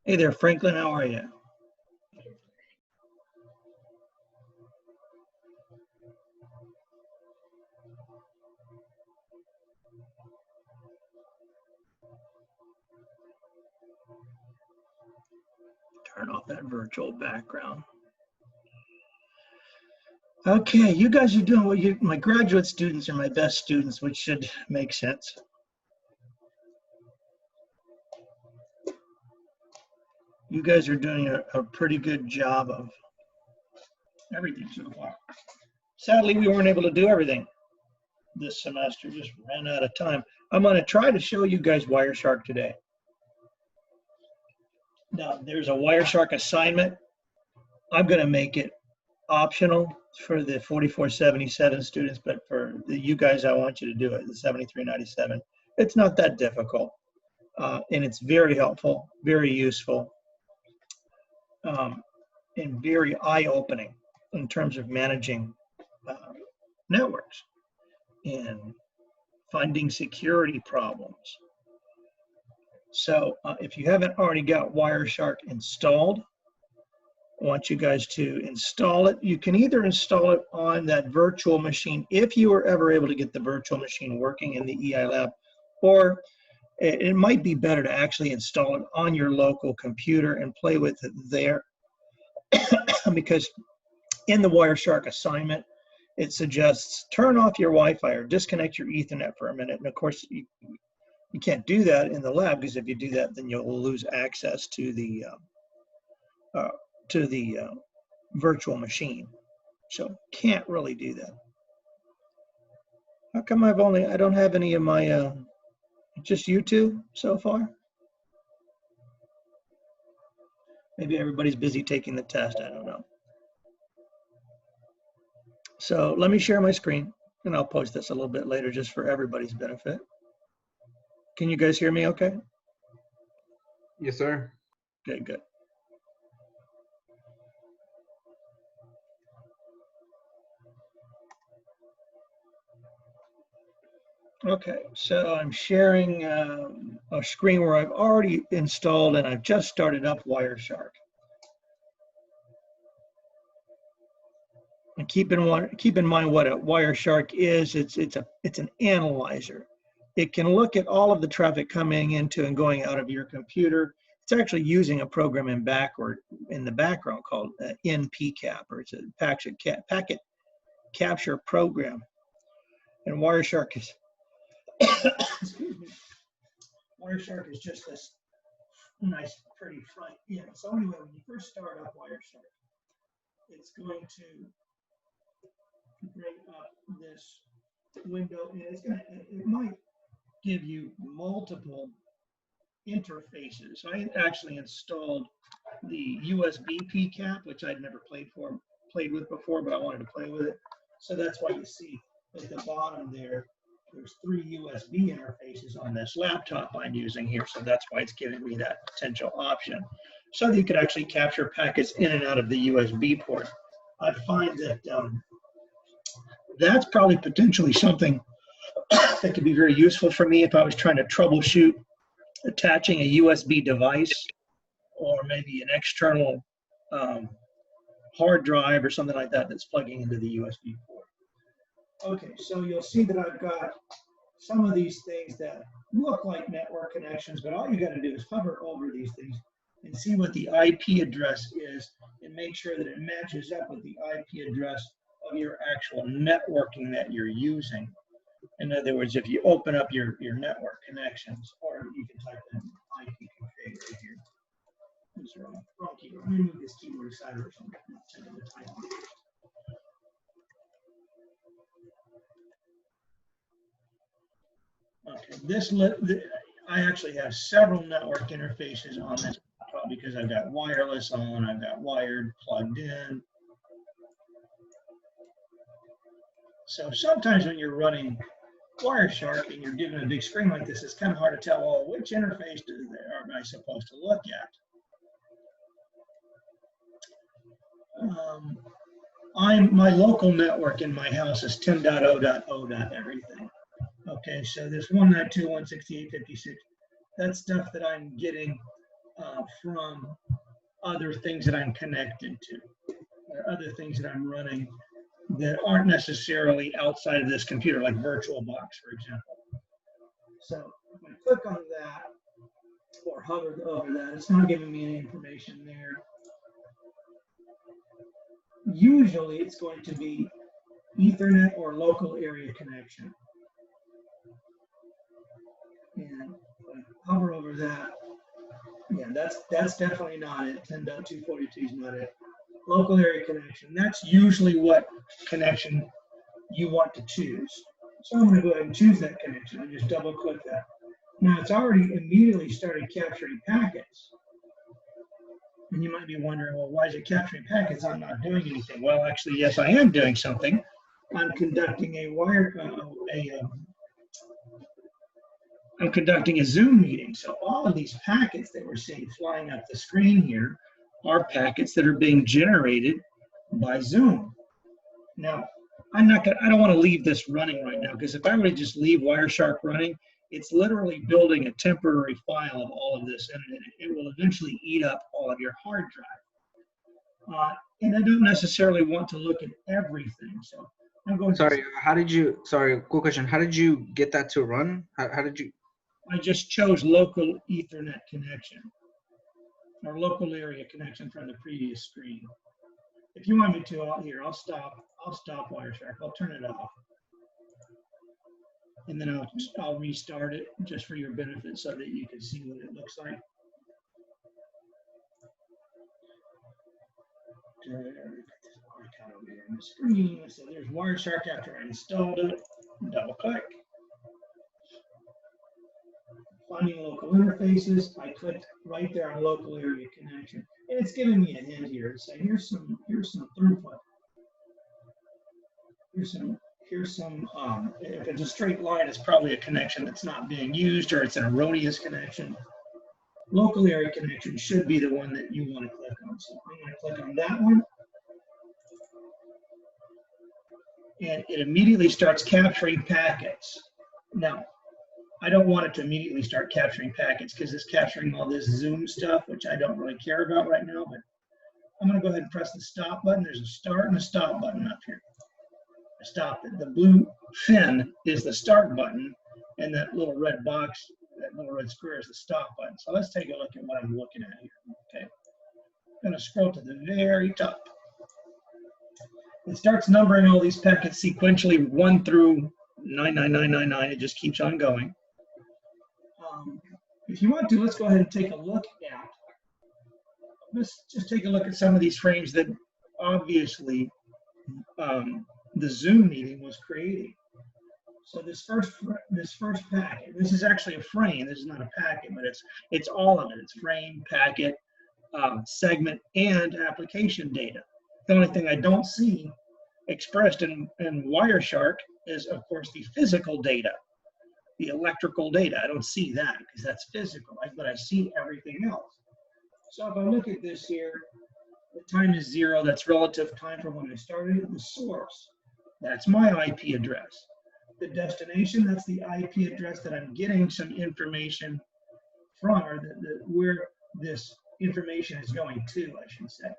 Hey there, Franklin, how are you? Turn off that virtual background. Okay, you guys are doing what my graduate students are my best students, which should make sense. You guys are doing a pretty good job of everything so far. Sadly, we weren't able to do everything this semester, just ran out of time. I'm going to try to show you guys WIRESHARK today. Now, there's a WIRESHARK assignment. I'm going to make it optional for the 4477 students, but for you guys, I want you to do it, the 7397. It's not that difficult, and it's very helpful, very useful, and very eye-opening in terms of managing networks and finding security problems. So if you haven't already got WIRESHARK installed, I want you guys to install it. You can either install it on that virtual machine, if you were ever able to get the virtual machine working in the EI lab, or it might be better to actually install it on your local computer and play with it there. Because in the WIRESHARK assignment, it suggests turn off your Wi-Fi or disconnect your Ethernet for a minute. And of course, you can't do that in the lab, because if you do that, then you'll lose access to the virtual machine. So can't really do that. How come I don't have any of my, just you two so far? Maybe everybody's busy taking the test, I don't know. So let me share my screen, and I'll post this a little bit later just for everybody's benefit. Can you guys hear me okay? Yes, sir. Okay, good. Okay, so I'm sharing a screen where I've already installed and I've just started up WIRESHARK. And keep in mind what a WIRESHARK is. It's an analyzer. It can look at all of the traffic coming into and going out of your computer. It's actually using a program in the background called NPCAP, or it's a packet capture program. And WIRESHARK is excuse me. WIRESHARK is just this nice, pretty front end. So anyway, when you first start up WIRESHARK, it's going to bring up this window, and it might give you multiple interfaces. I actually installed the USB PCAP, which I'd never played with before, but I wanted to play with it. So that's why you see at the bottom there's 3 USB interfaces on this laptop I'm using here. So that's why it's giving me that potential option, so that you could actually capture packets in and out of the USB port. I find that that's probably potentially something that could be very useful for me if I was trying to troubleshoot attaching a USB device, or maybe an external hard drive or something like that that's plugging into the USB port. Okay, so you'll see that I've got some of these things that look like network connections, but all you got to do is hover over these things and see what the IP address is, and make sure that it matches up with the IP address of your actual networking that you're using. In other words, if you open up your network connections, or you can type in IP config right here. Oops, wrong keyboard. Let me move this keyboard aside or something. Okay, I actually have several network interfaces on this laptop, because I've got wireless on, I've got wired plugged in. So sometimes when you're running WIRESHARK and you're given a big screen like this, it's kind of hard to tell, well, which interface am I supposed to look at? My local network in my house is 10.0.0.everything. Okay, so this 192.168.56, that's stuff that I'm getting from other things that I'm connected to, or other things that I'm running that aren't necessarily outside of this computer, like VirtualBox, for example. So if I click on that or hover over that, it's not giving me any information there. Usually it's going to be Ethernet or local area connection. And if I hover over that, yeah, that's definitely not it. 10.242 is not it. Local area connection, that's usually what connection you want to choose. So I'm going to go ahead and choose that connection and just double click that. Now it's already immediately started capturing packets. And you might be wondering, well, why is it capturing packets? I'm not doing anything. Well, actually, yes, I am doing something. I'm conducting I'm conducting a Zoom meeting. So all of these packets that we're seeing flying up the screen here are packets that are being generated by Zoom. Now, I don't want to leave this running right now, because if I were to just leave WireShark running, it's literally building a temporary file of all of this, and it will eventually eat up all of your hard drive. And I don't necessarily want to look at everything. So I'm going to... Sorry, quick question. How did you get that to run? How did you? I just chose local Ethernet connection, or local area connection from the previous screen. If you want me to, I'll stop WireShark. I'll turn it off. And then I'll restart it just for your benefit so that you can see what it looks like. Icon over here on the screen. So there's WireShark after I installed it. Double click. Finding local interfaces. I clicked right there on local area connection. And it's giving me a hint here to say, here's some throughput. Here's some, if it's a straight line, it's probably a connection that's not being used, or it's an erroneous connection. Local area connection should be the one that you want to click on. So I'm going to click on that one. And it immediately starts capturing packets. Now, I don't want it to immediately start capturing packets because it's capturing all this Zoom stuff, which I don't really care about right now, but I'm going to go ahead and press the stop button. There's a start and a stop button up here. Stop it. The blue fin is the start button, and that little red box, that little red square is the stop button. So let's take a look at what I'm looking at here. Okay. I'm going to scroll to the very top. It starts numbering all these packets sequentially 1 through 99999. It just keeps on going. If you want to, let's go ahead and take a look at, let's just take a look at some of these frames that obviously the Zoom meeting was creating. So this first packet, this is actually a frame. This is not a packet, but it's all of it. It's frame, packet, segment, and application data. The only thing I don't see expressed in WireShark is, of course, the physical data, the electrical data. I don't see that because that's physical, but I see everything else. So if I look at this here, the time is 0. That's relative time from when I started. The source, that's my IP address. The destination, that's the IP address that I'm getting some information from, or where this information is going to, I should say.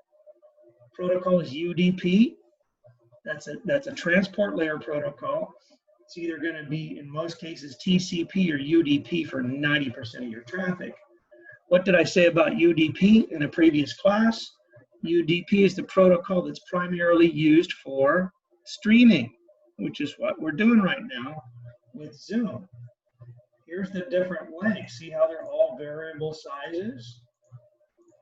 Protocol is UDP. That's a transport layer protocol. It's either going to be, in most cases, TCP or UDP for 90% of your traffic. What did I say about UDP in a previous class? UDP is the protocol that's primarily used for streaming, which is what we're doing right now with Zoom. Here's the different links. See how they're all variable sizes?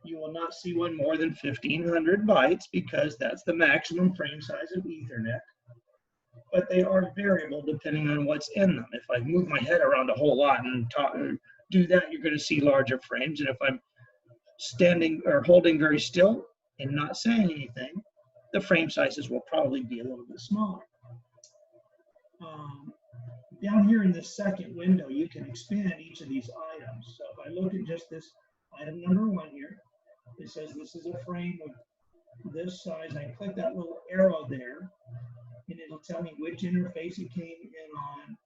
You will not see one more than 1,500 bytes because that's the maximum frame size of Ethernet. But they are variable depending on what's in them. If I move my head around a whole lot and do that, you're going to see larger frames. And if I'm standing or holding very still and not saying anything, the frame sizes will probably be a little bit smaller. Down here in this second window, you can expand each of these items. So if I look at just this item number 1 here, it says this is a frame of this size. I click that little arrow there, and it'll tell me which interface it came in on.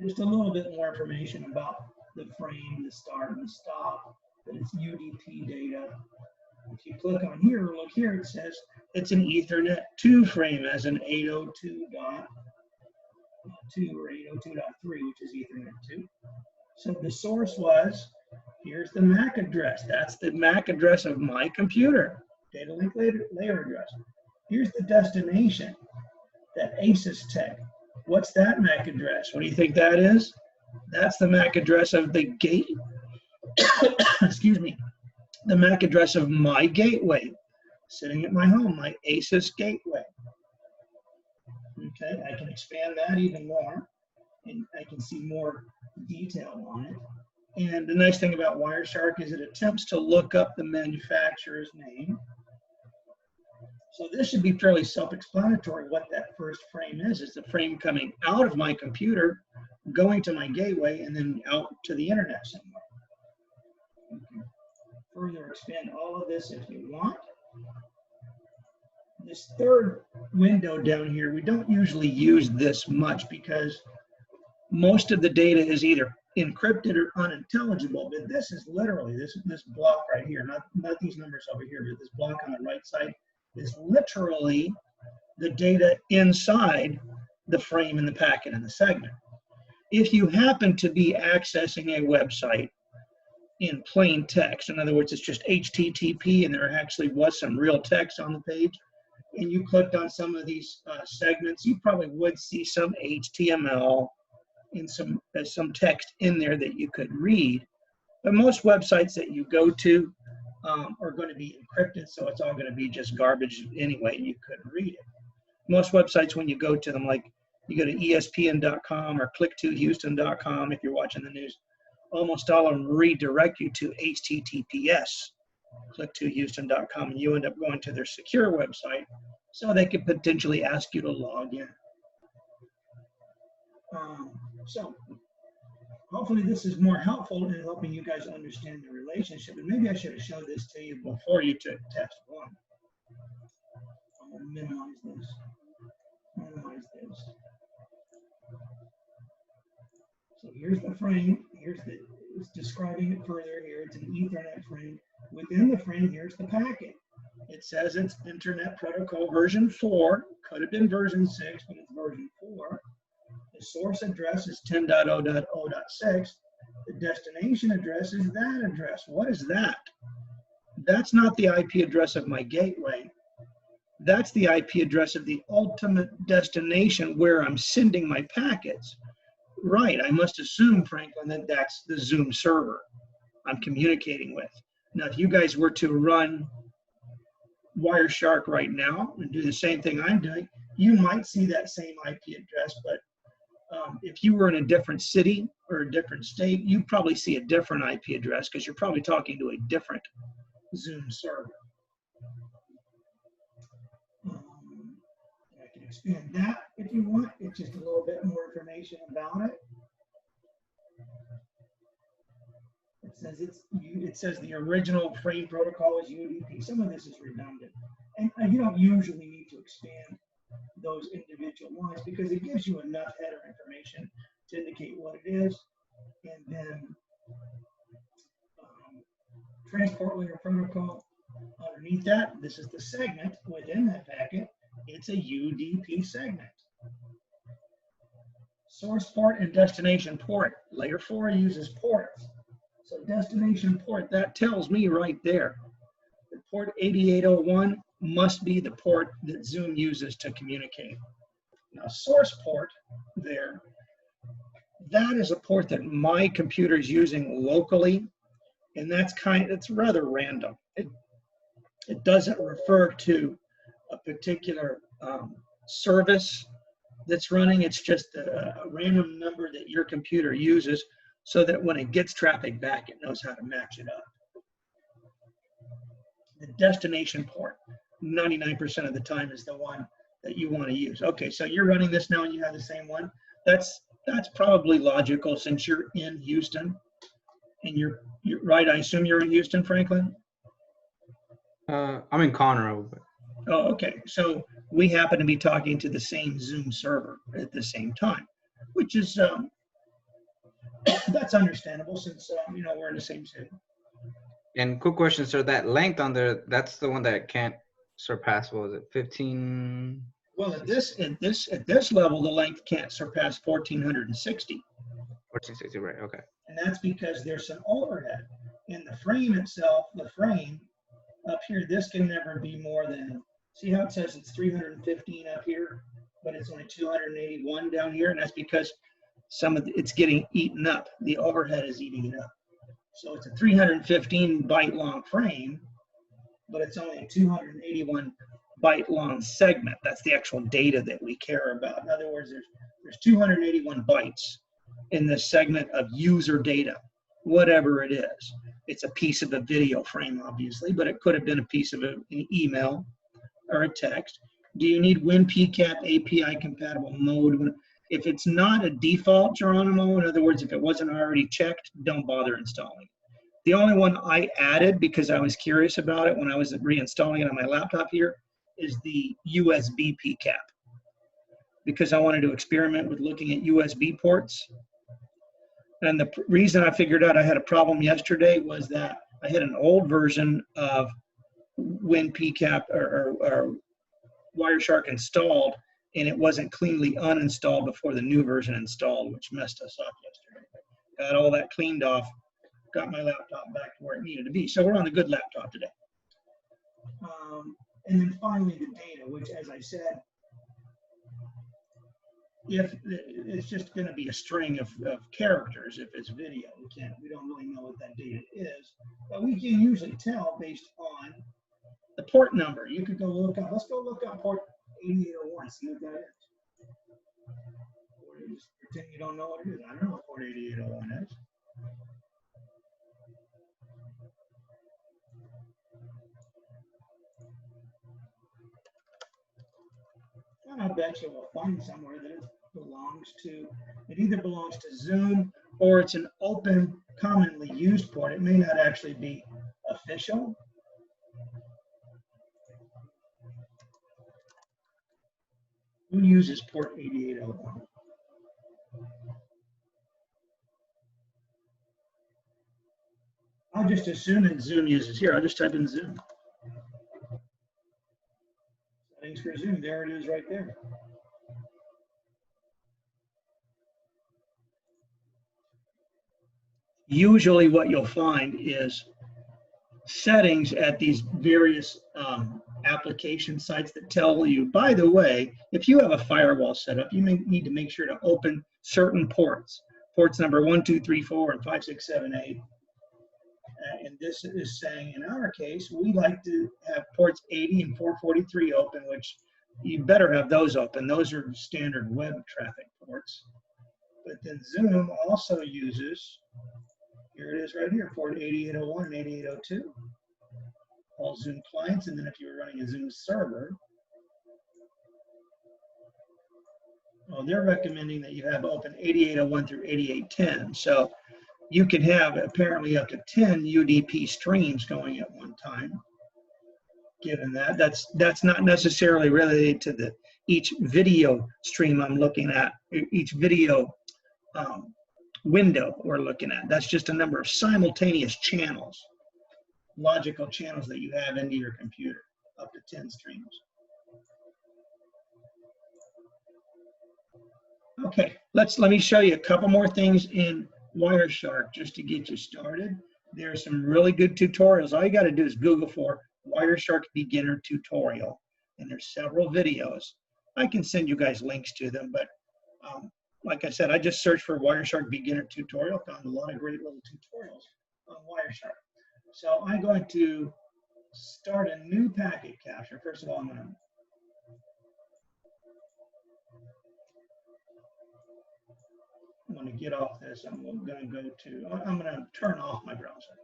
Just a little bit more information about the frame, the start, and the stop, that it's UDP data. If you click on here, look here, it says it's an Ethernet 2 frame as an 802.2 or 802.3, which is Ethernet 2. So the source was, here's the MAC address. That's the MAC address of my computer, data link layer address. Here's the destination, that ASUS tech. What's that MAC address? What do you think that is? That's the MAC address of the gate, excuse me, the MAC address of my gateway, sitting at my home, my ASUS gateway. Okay, I can expand that even more, and I can see more detail on it. And the nice thing about WIRESHARK is it attempts to look up the manufacturer's name. So this should be fairly self-explanatory what that first frame is. It's the frame coming out of my computer, going to my gateway, and then out to the internet somewhere. You can further expand all of this if you want. This third window down here, we don't usually use this much because most of the data is either encrypted or unintelligible, but this is literally, this block right here, not these numbers over here, but this block on the right side is literally the data inside the frame and the packet and the segment. If you happen to be accessing a website in plain text, in other words, it's just HTTP and there actually was some real text on the page, and you clicked on some of these segments, you probably would see some HTML and some text in there that you could read. But most websites that you go to are going to be encrypted, so it's all going to be just garbage anyway, and you couldn't read it. Most websites, when you go to them, like you go to ESPN.com or click2houston.com if you're watching the news, almost all of them redirect you to HTTPS, click2houston.com, and you end up going to their secure website, so they could potentially ask you to log in. So hopefully this is more helpful in helping you guys understand the relationship. And maybe I should have showed this to you before you took test one. I'm going to minimize this. Minimize this. So here's the frame. It's describing it further here. It's an Ethernet frame. Within the frame, here's the packet. It says it's Internet Protocol version 4. Could have been version 6, but it's version 4. The source address is 10.0.0.6. The destination address is that address. What is that? That's not the IP address of my gateway. That's the IP address of the ultimate destination where I'm sending my packets. Right, I must assume, Franklin, that that's the Zoom server I'm communicating with. Now, if you guys were to run WIRESHARK right now and do the same thing I'm doing, you might see that same IP address, but if you were in a different city or a different state, you'd probably see a different IP address because you're probably talking to a different Zoom server. I can expand that if you want. It's just a little bit more information about it. It says the original frame protocol is UDP. Some of this is redundant, and you don't usually need to expand those individual ones because it gives you enough header information to indicate what it is. And then transport layer protocol, underneath that, this is the segment within that packet. It's a UDP segment. Source port and destination port. Layer 4 uses ports. So destination port, that tells me right there. The port 8801 must be the port that Zoom uses to communicate. Now, source port there, that is a port that my computer is using locally, and it's rather random. It doesn't refer to a particular service that's running. It's just a random number that your computer uses so that when it gets traffic back, it knows how to match it up. The destination port, 99% of the time, is the one that you want to use. Okay, so you're running this now and you have the same one. That's probably logical since you're in Houston. And you're right, I assume you're in Houston, Franklin? I'm in Conroe. But... Oh, okay. So we happen to be talking to the same Zoom server at the same time, which is That's understandable since, you know, we're in the same city. And quick question, sir, that length on there, that's the one that can't surpass, what was it, 15? Well, at this level, the length can't surpass 1460. 1460, right, okay. And that's because there's an overhead. In the frame itself, the frame up here, this can never be more than, see how it says it's 315 up here, but it's only 281 down here, and that's because it's getting eaten up. The overhead is eating it up. So it's a 315 byte long frame, but it's only a 281 byte long segment. That's the actual data that we care about. In other words, there's 281 bytes in this segment of user data, whatever it is. It's a piece of a video frame, obviously, but it could have been a piece of an email or a text. Do you need WinPCAP API compatible mode? If it's not a default Geronimo, in other words, if it wasn't already checked, don't bother installing. The only one I added because I was curious about it when I was reinstalling it on my laptop here is the USB PCAP, because I wanted to experiment with looking at USB ports. And the reason I figured out I had a problem yesterday was that I had an old version of WinPCAP or WIRESHARK installed, and it wasn't cleanly uninstalled before the new version installed, which messed us up yesterday. Got all that cleaned off, got my laptop back to where it needed to be. So we're on a good laptop today. And then finally the data, which, as I said, if it's just going to be a string of characters. If it's video, we don't really know what that data is, but we can usually tell based on the port number. You could go look up, let's go look up port 8801, see what that is. Or you just pretend you don't know what it is. I don't know what port 8801 is. And I bet you we'll find somewhere that it either belongs to Zoom or it's an open, commonly used port. It may not actually be official. Who uses port 8801? I'll just assume that Zoom uses here. I'll just type in Zoom. Settings for Zoom. There it is right there. Usually what you'll find is settings at these various application sites that tell you, by the way, if you have a firewall set up, you may need to make sure to open certain ports. Ports number 1, 2, 3, 4, and 5, 6, 7, 8. And this is saying, in our case, we like to have ports 80 and 443 open, which you better have those open. Those are standard web traffic ports. But then Zoom also uses, here it is right here, port 8801 and 8802. All Zoom clients, and then if you were running a Zoom server, well, they're recommending that you have open 8801 through 8810. So you can have apparently up to 10 UDP streams going at one time. Given that, that's not necessarily related to each video stream I'm looking at, each video window we're looking at. That's just a number of simultaneous channels, logical channels that you have into your computer, up to 10 streams. Okay, let me show you a couple more things in WireShark just to get you started. There are some really good tutorials. All you got to do is Google for WireShark beginner tutorial, and there's several videos. I can send you guys links to them, but like I said, I just searched for WireShark beginner tutorial, found a lot of great little tutorials on WireShark. So I'm going to start a new packet capture. First of all, I'm going to get off this. I'm going to turn off my browser.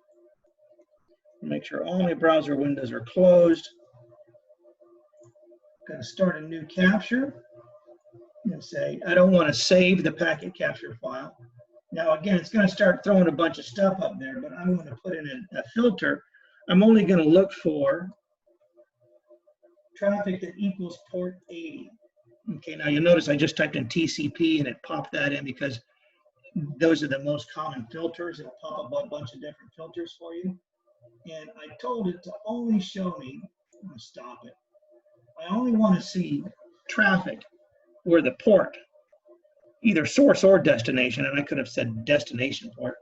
Make sure all my browser windows are closed. I'm going to start a new capture and say, I don't want to save the packet capture file. Now, again, it's going to start throwing a bunch of stuff up there, but I'm going to put in a filter. I'm only going to look for traffic that equals port 80. Okay, now you'll notice I just typed in TCP and it popped that in because those are the most common filters. It'll pop up a bunch of different filters for you. And I told it to only show me, I'm gonna stop it. I only want to see traffic where the port, either source or destination, and I could have said destination port,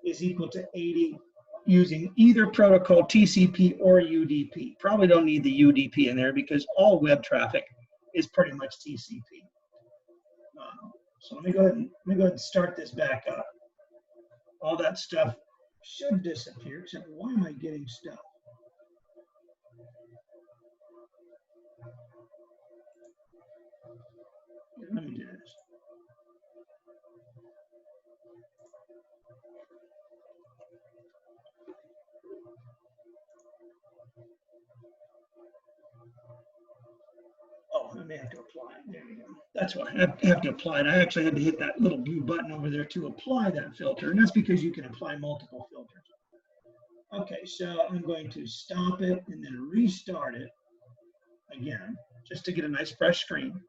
is equal to 80 using either protocol, TCP or UDP. Probably don't need the UDP in there because all web traffic is pretty much TCP. So let me go ahead and start this back up. All that stuff should disappear, except why am I getting stuff? Let me do this. Oh, I may have to apply it. There we go. That's why I have to apply it. I actually had to hit that little blue button over there to apply that filter, and that's because you can apply multiple filters. Okay, so I'm going to stop it and then restart it again, just to get a nice fresh screen.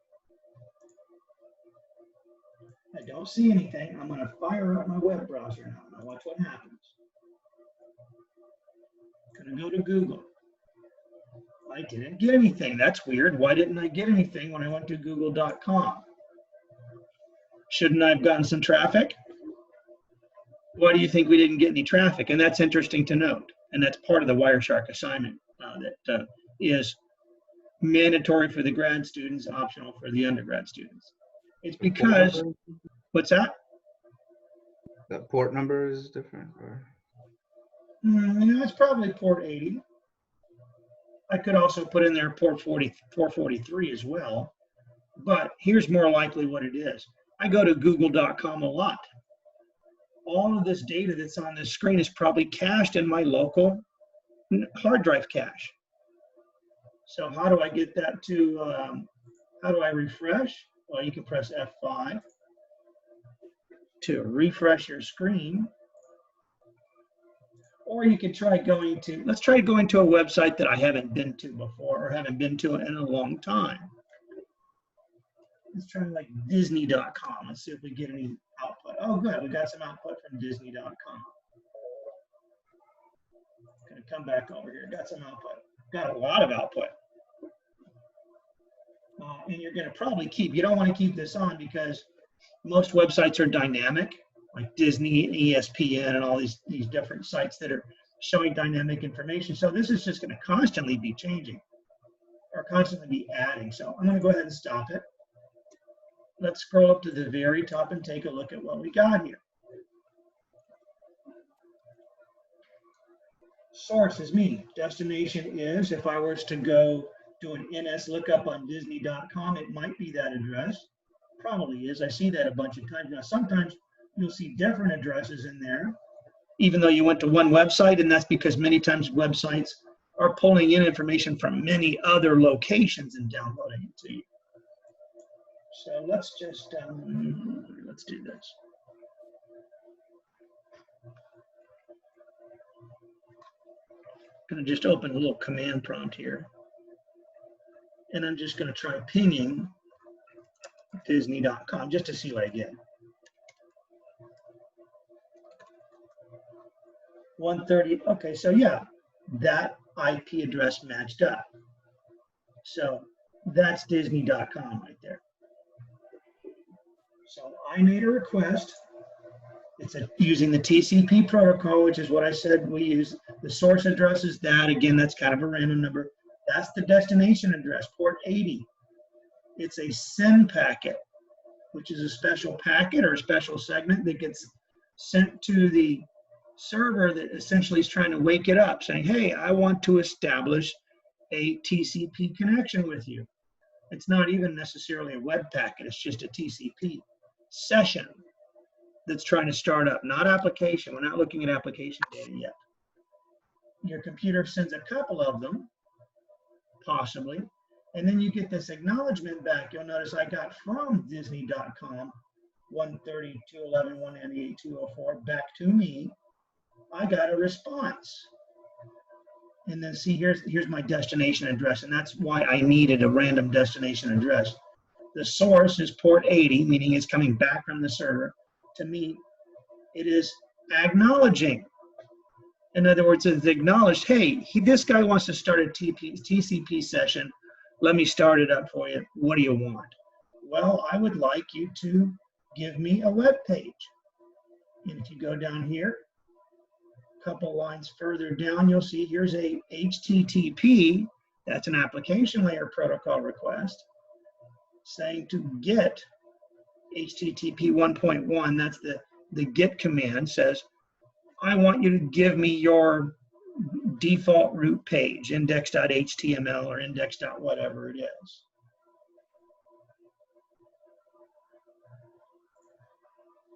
I don't see anything. I'm going to fire up my web browser now. Now watch what happens. I'm going to go to Google. I didn't get anything. That's weird. Why didn't I get anything when I went to google.com? Shouldn't I have gotten some traffic? Why do you think we didn't get any traffic? And that's interesting to note. And that's part of the WIRESHARK assignment that is mandatory for the grad students, optional for the undergrad students. It's because, what's that? The port number is different, or? It's probably port 80. I could also put in there port 443 as well, but here's more likely what it is. I go to google.com a lot. All of this data that's on this screen is probably cached in my local hard drive cache. So how do I get that to, how do I refresh? Well, you can press F5 to refresh your screen. Or you can try going to, let's try going to a website that I haven't been to before or haven't been to in a long time. Let's try like Disney.com. Let's see if we get any output. Oh, good. We got some output from Disney.com. Gonna come back over here. Got some output. Got a lot of output. And you're gonna probably keep, you don't want to keep this on because most websites are dynamic, like Disney, ESPN, and all these different sites that are showing dynamic information. So this is just going to constantly be changing or constantly be adding. So I'm going to go ahead and stop it. Let's scroll up to the very top and take a look at what we got here. Source is me. Destination is, if I was to go do an NS lookup on Disney.com, it might be that address. Probably is. I see that a bunch of times. Now, sometimes you'll see different addresses in there, even though you went to one website, and that's because many times websites are pulling in information from many other locations and downloading it to you. So let's just, let's do this. I'm going to just open a little command prompt here, and I'm just going to try pinging Disney.com just to see what I get. 130, okay, so yeah, that IP address matched up. So that's Disney.com right there. So I made a request. It's using the TCP protocol, which is what I said we use. The source address is that. Again, that's kind of a random number. That's the destination address, port 80. It's a send packet, which is a special packet or a special segment that gets sent to the server that essentially is trying to wake it up, saying, hey, I want to establish a TCP connection with you. It's not even necessarily a web packet. It's just a TCP session that's trying to start up, not application. We're not looking at application data yet. Your computer sends a couple of them, possibly, and then you get this acknowledgement back. You'll notice I got from Disney.com 130.211.198.204 back to me. I got a response. And then see, here's my destination address, and that's why I needed a random destination address. The source is port 80, meaning it's coming back from the server to me, it is acknowledging. In other words, it's acknowledged, hey, this guy wants to start a TCP session. Let me start it up for you. What do you want? Well, I would like you to give me a web page. And if you go down here, a couple lines further down, you'll see here's a HTTP. That's an application layer protocol request saying to get HTTP 1.1. That's the get command says, I want you to give me your default root page, index.html or index.whatever it is.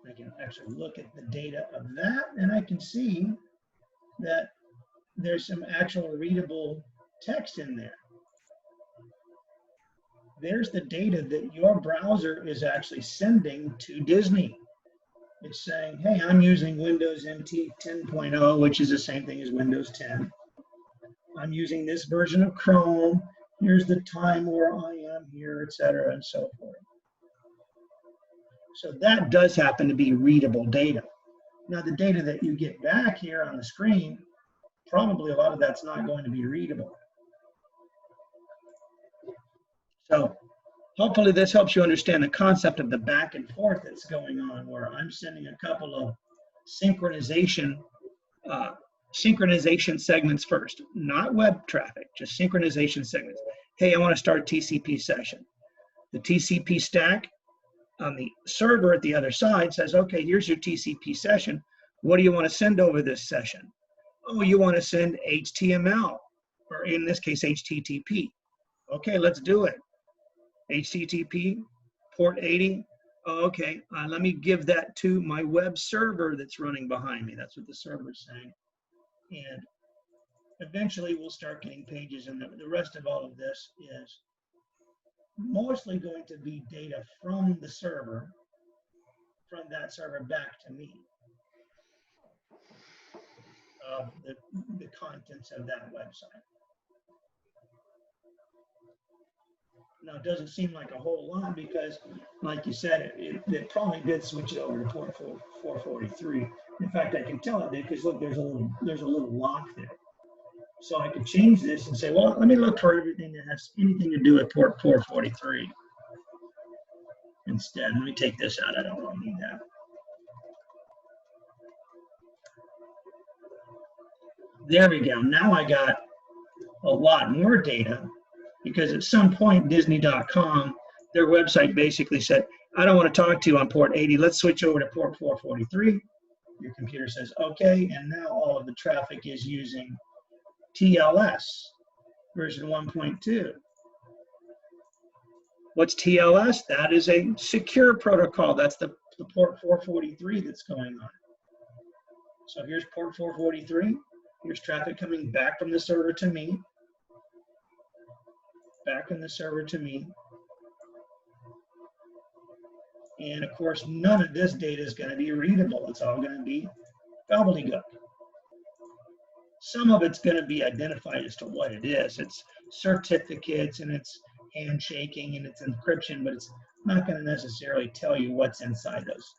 I can actually look at the data of that, and I can see that there's some actual readable text in there. There's the data that your browser is actually sending to Disney. It's saying, hey, I'm using Windows NT 10.0, which is the same thing as Windows 10. I'm using this version of Chrome. Here's the time where I am here, etc., and so forth. So that does happen to be readable data. Now, the data that you get back here on the screen, probably a lot of that's not going to be readable. So hopefully this helps you understand the concept of the back and forth that's going on, where I'm sending a couple of synchronization segments first, not web traffic, just synchronization segments. Hey, I want to start a TCP session. The TCP stack on the server at the other side says, okay, here's your TCP session. What do you want to send over this session? Oh, you want to send HTML, or in this case, HTTP. Okay, let's do it. HTTP, port 80. Oh, okay, let me give that to my web server that's running behind me. That's what the server's saying. And eventually we'll start getting pages, and the rest of all of this is mostly going to be data from the server, from that server back to me, of the contents of that website. Now, it doesn't seem like a whole lot because, like you said, it probably did switch it over to port 443. In fact, I can tell it did because look, there's a little lock there. So I could change this and say, well, let me look for everything that has anything to do with port 443. Instead, let me take this out. I don't really need that. There we go. Now I got a lot more data, because at some point, Disney.com, their website basically said, I don't want to talk to you on port 80. Let's switch over to port 443. Your computer says, okay, and now all of the traffic is using TLS version 1.2. What's TLS? That is a secure protocol. That's the port 443 that's going on. So here's port 443. Here's traffic coming back from the server to me. Back from the server to me. And of course, none of this data is going to be readable. It's all going to be gobbledygook. Some of it's going to be identified as to what it is. It's certificates and it's handshaking and it's encryption, but it's not going to necessarily tell you what's inside those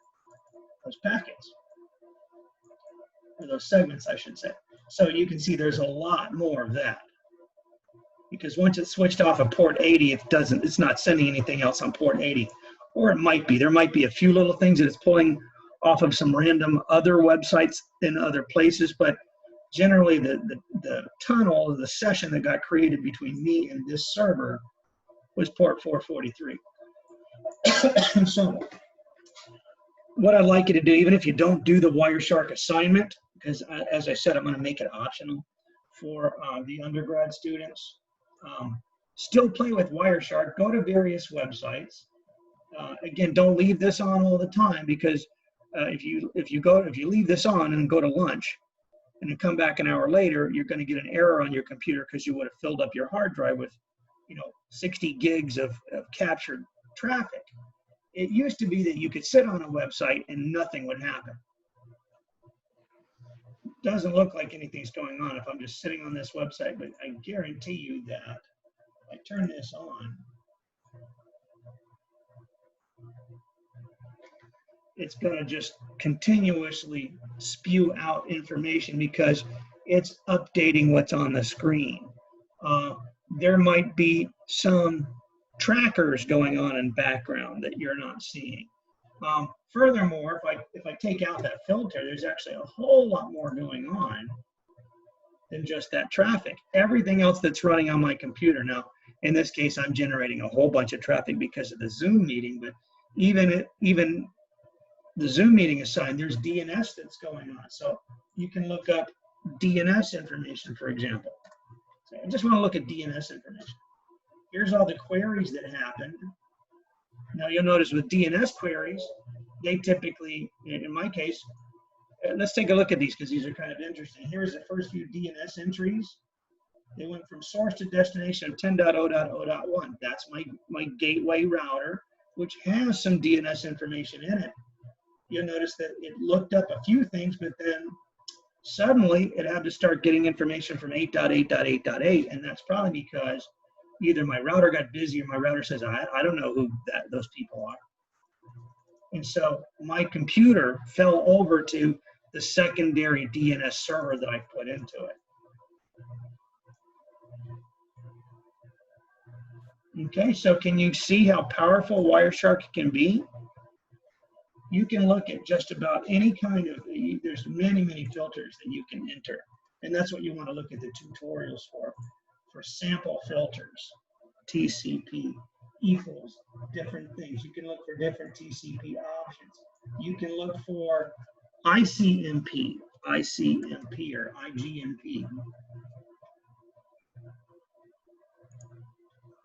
packets, or those segments, I should say. So you can see there's a lot more of that, because once it's switched off of port 80, it's not sending anything else on port 80, or it might be. There might be a few little things that it's pulling off of some random other websites in other places, but generally the tunnel, the session that got created between me and this server was port 443. So what I'd like you to do, even if you don't do the WIRESHARK assignment, because as I said, I'm going to make it optional for the undergrad students, still play with WIRESHARK. Go to various websites. Again, don't leave this on all the time, because if you leave this on and go to lunch and you come back an hour later, you're going to get an error on your computer because you would have filled up your hard drive with 60 gigs of captured traffic. It used to be that you could sit on a website and nothing would happen. Doesn't look like anything's going on if I'm just sitting on this website, but I guarantee you that if I turn this on, it's going to just continuously spew out information because it's updating what's on the screen. There might be some trackers going on in background that you're not seeing. Furthermore, if I take out that filter, there's actually a whole lot more going on than just that traffic. Everything else that's running on my computer now, in this case, I'm generating a whole bunch of traffic because of the Zoom meeting, but even the Zoom meeting aside, there's DNS that's going on. So you can look up DNS information, for example. So I just want to look at DNS information. Here's all the queries that happened. Now you'll notice with DNS queries, they typically, in my case, let's take a look at these because these are kind of interesting. Here's the first few DNS entries. They went from source to destination of 10.0.0.1. That's my gateway router, which has some DNS information in it. You'll notice that it looked up a few things, but then suddenly it had to start getting information from 8.8.8.8, and that's probably because either my router got busy or my router says, I don't know who those people are. And so my computer fell over to the secondary DNS server that I put into it. Okay, so can you see how powerful Wireshark can be? You can look at just about any kind of, there's many, many filters that you can enter. And that's what you want to look at the tutorials for sample filters, TCP, equals, different things. You can look for different TCP options. You can look for ICMP or IGMP.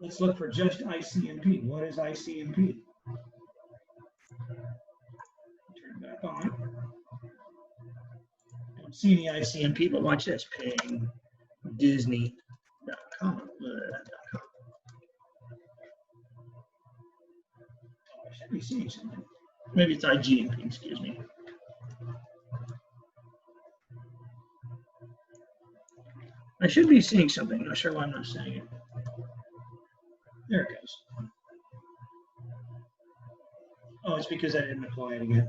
Let's look for just ICMP. What is ICMP? Turn it back on. Don't see any ICMP, but watch this. Ping Disney.com. I should be seeing something. Maybe it's IGMP, excuse me. I should be seeing something. Not sure why I'm not seeing it. There it goes. Oh, it's because I didn't apply it again.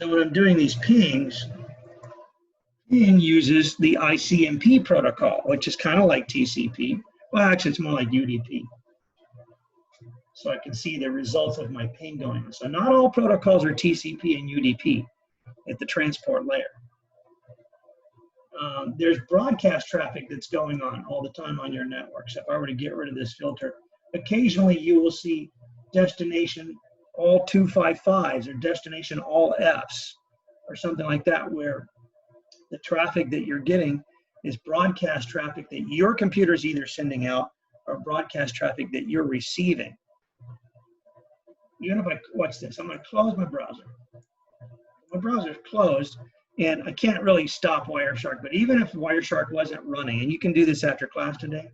So when I'm doing these pings, ping uses the ICMP protocol, which is kind of like TCP. Well, actually, it's more like UDP. So I can see the results of my ping going on. So not all protocols are TCP and UDP at the transport layer. There's broadcast traffic that's going on all the time on your network. So if I were to get rid of this filter, occasionally you will see destination all 255s or destination all Fs or something like that, where the traffic that you're getting is broadcast traffic that your computer is either sending out or broadcast traffic that you're receiving. Even if I watch this, I'm going to close my browser. My browser is closed, and I can't really stop Wireshark, but even if Wireshark wasn't running, and you can do this after class today,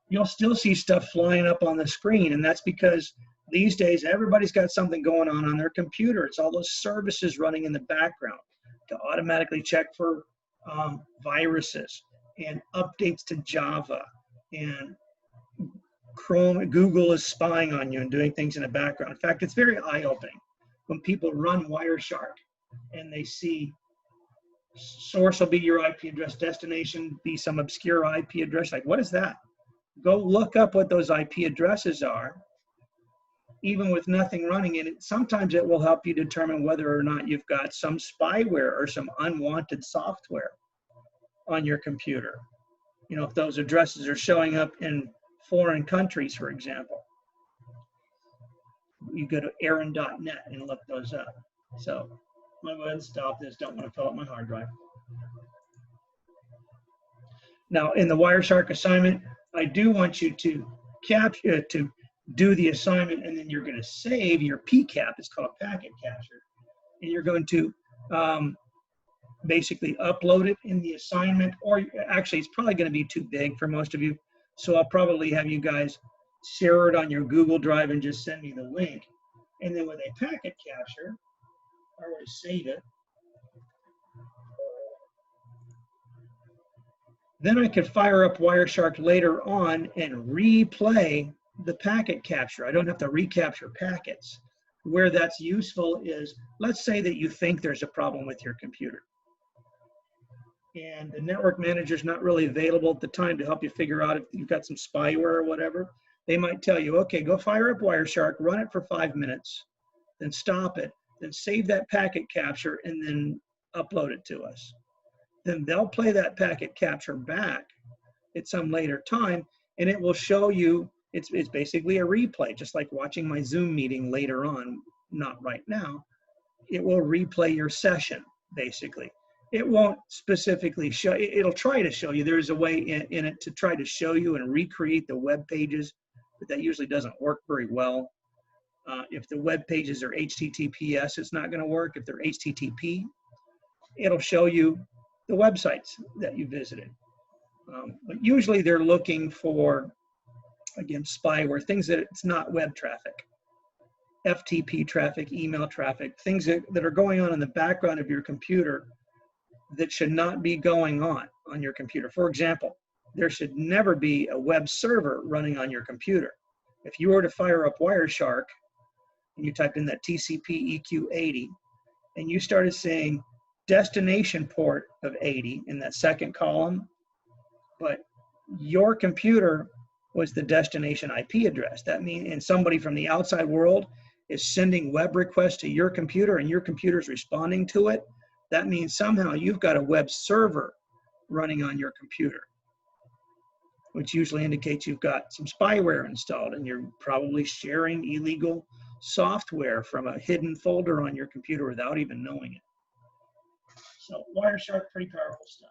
you'll still see stuff flying up on the screen, and that's because these days everybody's got something going on their computer. It's all those services running in the background to automatically check for viruses and updates to Java, and Chrome, Google is spying on you and doing things in the background. In fact, it's very eye-opening when people run Wireshark and they see source will be your IP address, destination be some obscure IP address. Like, what is that? Go look up what those IP addresses are, even with nothing running in it. Sometimes it will help you determine whether or not you've got some spyware or some unwanted software on your computer. You know, if those addresses are showing up in foreign countries, for example. You go to aaron.net and look those up. So I'm going to go ahead and stop this. Don't want to fill up my hard drive. Now, in the Wireshark assignment, I do want you to capture, to do the assignment, and then you're going to save your PCAP. It's called a packet capture. And you're going to basically upload it in the assignment, or actually it's probably going to be too big for most of you. So I'll probably have you guys share it on your Google Drive and just send me the link. And then with a packet capture, I already save it. Then I could fire up Wireshark later on and replay the packet capture. I don't have to recapture packets. where that's useful is, let's say that you think there's a problem with your computer, and the network manager is not really available at the time to help you figure out if you've got some spyware or whatever. They might tell you, okay, go fire up WireShark, run it for 5 minutes, then stop it, then save that packet capture, and then upload it to us. Then they'll play that packet capture back at some later time, and it will show you, it's basically a replay, just like watching my Zoom meeting later on, not right now. It will replay your session, basically. It won't specifically show, it'll try to show you. There's a way in it to try to show you and recreate the web pages, but that usually doesn't work very well. If the web pages are HTTPS, it's not going to work. If they're HTTP, it'll show you the websites that you visited. But usually they're looking for, again, spyware, things that it's not web traffic, FTP traffic, email traffic, things that are going on in the background of your computer that should not be going on your computer. For example, there should never be a web server running on your computer. If you were to fire up WireShark and you typed in that TCP EQ80 and you started saying destination port of 80 in that second column, but your computer was the destination IP address. That means, and somebody from the outside world is sending web requests to your computer and your computer's responding to it, that means somehow you've got a web server running on your computer, which usually indicates you've got some spyware installed and you're probably sharing illegal software from a hidden folder on your computer without even knowing it. So WireShark, pretty powerful stuff.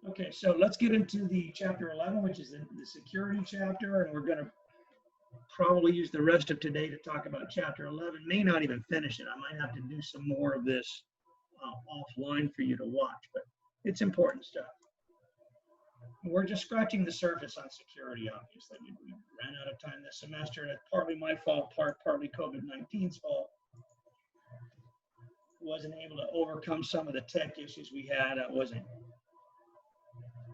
Okay, so let's get into the chapter 11, which is the security chapter, and we're going to probably use the rest of today to talk about chapter 11. May not even finish it. I might have to do some more of this offline for you to watch, but it's important stuff. We're just scratching the surface on security, obviously. We ran out of time this semester, and it's partly my fault, partly COVID-19's fault. Wasn't able to overcome some of the tech issues we had. I wasn't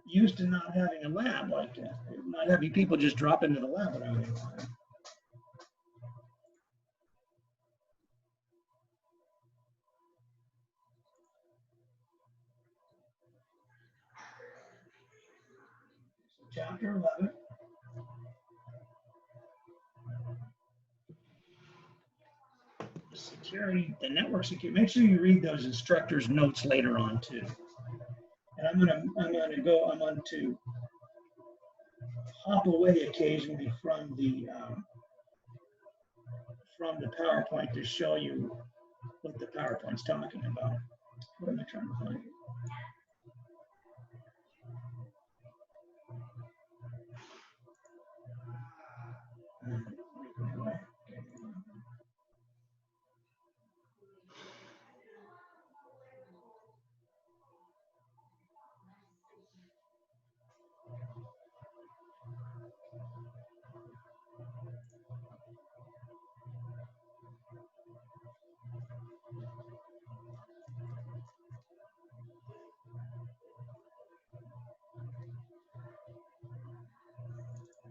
used to not having a lab like that, not having people just drop into the lab without any time. So chapter 11. Security, the network security. Make sure you read those instructors' notes later on too. And I'm going to hop away occasionally from the PowerPoint to show you what the PowerPoint's talking about. What am I trying to find?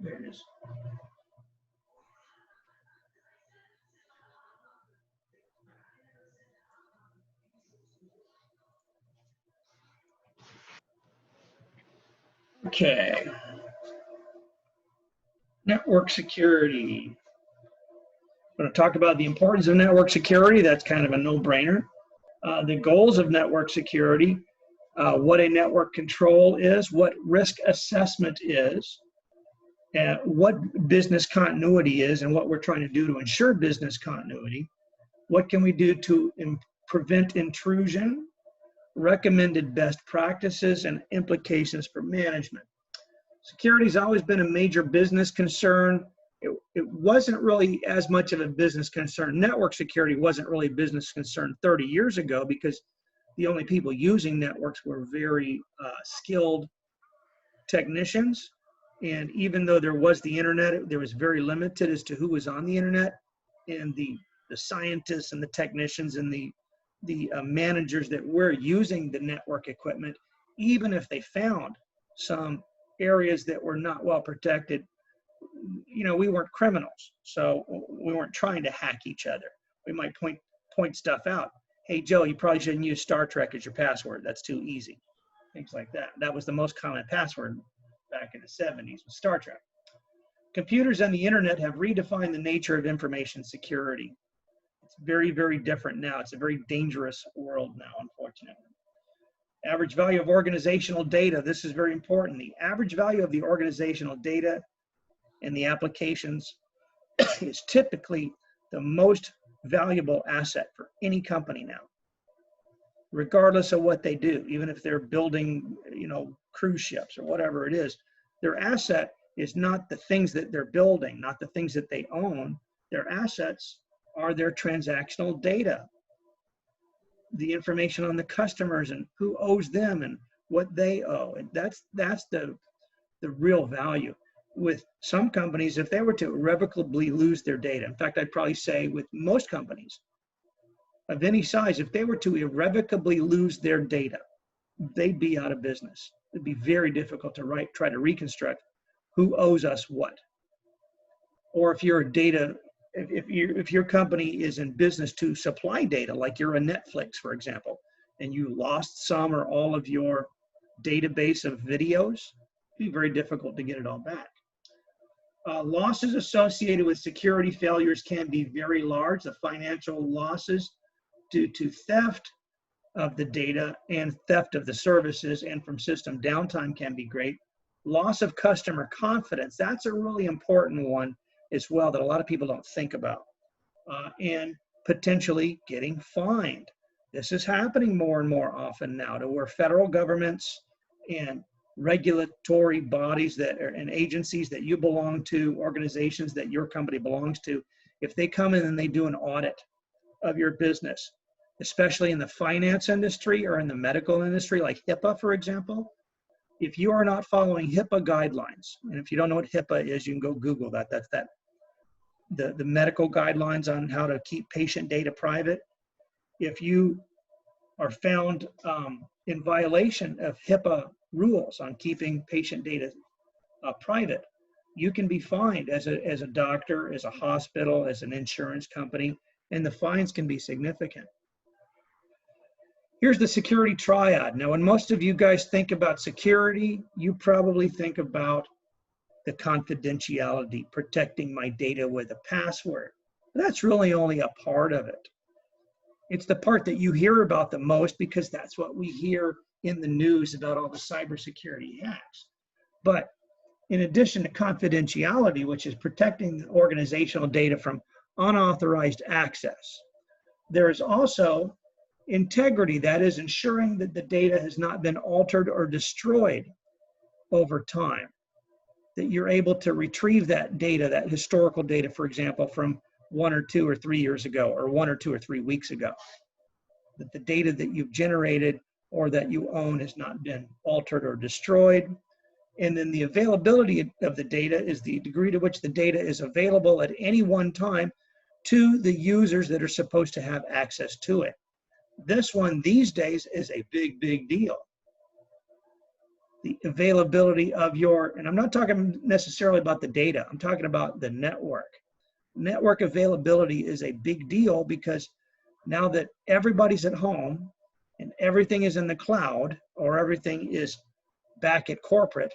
There it is. Okay. Network security. I'm going to talk about the importance of network security. That's kind of a no-brainer. The goals of network security, what a network control is, what risk assessment is, what business continuity is, and what we're trying to do to ensure business continuity. What can we do to prevent intrusion, recommended best practices, and implications for management. Security has always been a major business concern. It wasn't really as much of a business concern. Network security wasn't really a business concern 30 years ago because the only people using networks were very skilled technicians. And even though there was the internet, there was very limited as to who was on the internet, and the scientists and the technicians and the managers that were using the network equipment, even if they found some areas that were not well protected, you know, we weren't criminals, so we weren't trying to hack each other. We might point stuff out. Hey, Joe, you probably shouldn't use Star Trek as your password. That's too easy. Things like that. That was the most common password back in the 70s with Star Trek. Computers and the internet have redefined the nature of information security. It's very, very different now. It's a very dangerous world now, unfortunately. Average value of organizational data. This is very important. The average value of the organizational data and the applications is typically the most valuable asset for any company now, regardless of what they do. Even if they're building, you know, cruise ships or whatever it is, their asset is not the things that they're building, not the things that they own. Their assets are their transactional data, the information on the customers and who owes them and what they owe. And that's the real value. With some companies, if they were to irrevocably lose their data, in fact, I'd probably say with most companies of any size, if they were to irrevocably lose their data, they'd be out of business. It'd be very difficult to try to reconstruct who owes us what. Or if you're a data, if your company is in business to supply data, like you're a Netflix, for example, and you lost some or all of your database of videos, it'd be very difficult to get it all back. Losses associated with security failures can be very large. The financial losses due to theft of the data and theft of the services and from system downtime can be great. Loss of customer confidence, that's a really important one as well that a lot of people don't think about. And potentially getting fined. This is happening more and more often now to where federal governments and regulatory bodies that are and agencies that you belong to, organizations that your company belongs to, if they come in and they do an audit of your business, especially in the finance industry or in the medical industry, like HIPAA, for example, if you are not following HIPAA guidelines, and if you don't know what HIPAA is, you can go Google that. That's the medical guidelines on how to keep patient data private. If you are found in violation of HIPAA rules on keeping patient data private, you can be fined as a doctor, as a hospital, as an insurance company, and the fines can be significant. Here's the security triad. Now, when most of you guys think about security, you probably think about the confidentiality, protecting my data with a password. But that's really only a part of it. It's the part that you hear about the most because that's what we hear in the news about all the cybersecurity hacks. But in addition to confidentiality, which is protecting the organizational data from unauthorized access, there is also integrity, that is ensuring that the data has not been altered or destroyed over time, that you're able to retrieve that data, that historical data, for example, from 1 or 2 or 3 years ago, or 1 or 2 or 3 weeks ago, that the data that you've generated or that you own has not been altered or destroyed. And then the availability of the data is the degree to which the data is available at any one time to the users that are supposed to have access to it. This one these days is a big, big deal. The availability of your, and I'm not talking necessarily about the data, I'm talking about the network. Network availability is a big deal because now that everybody's at home and everything is in the cloud or everything is back at corporate,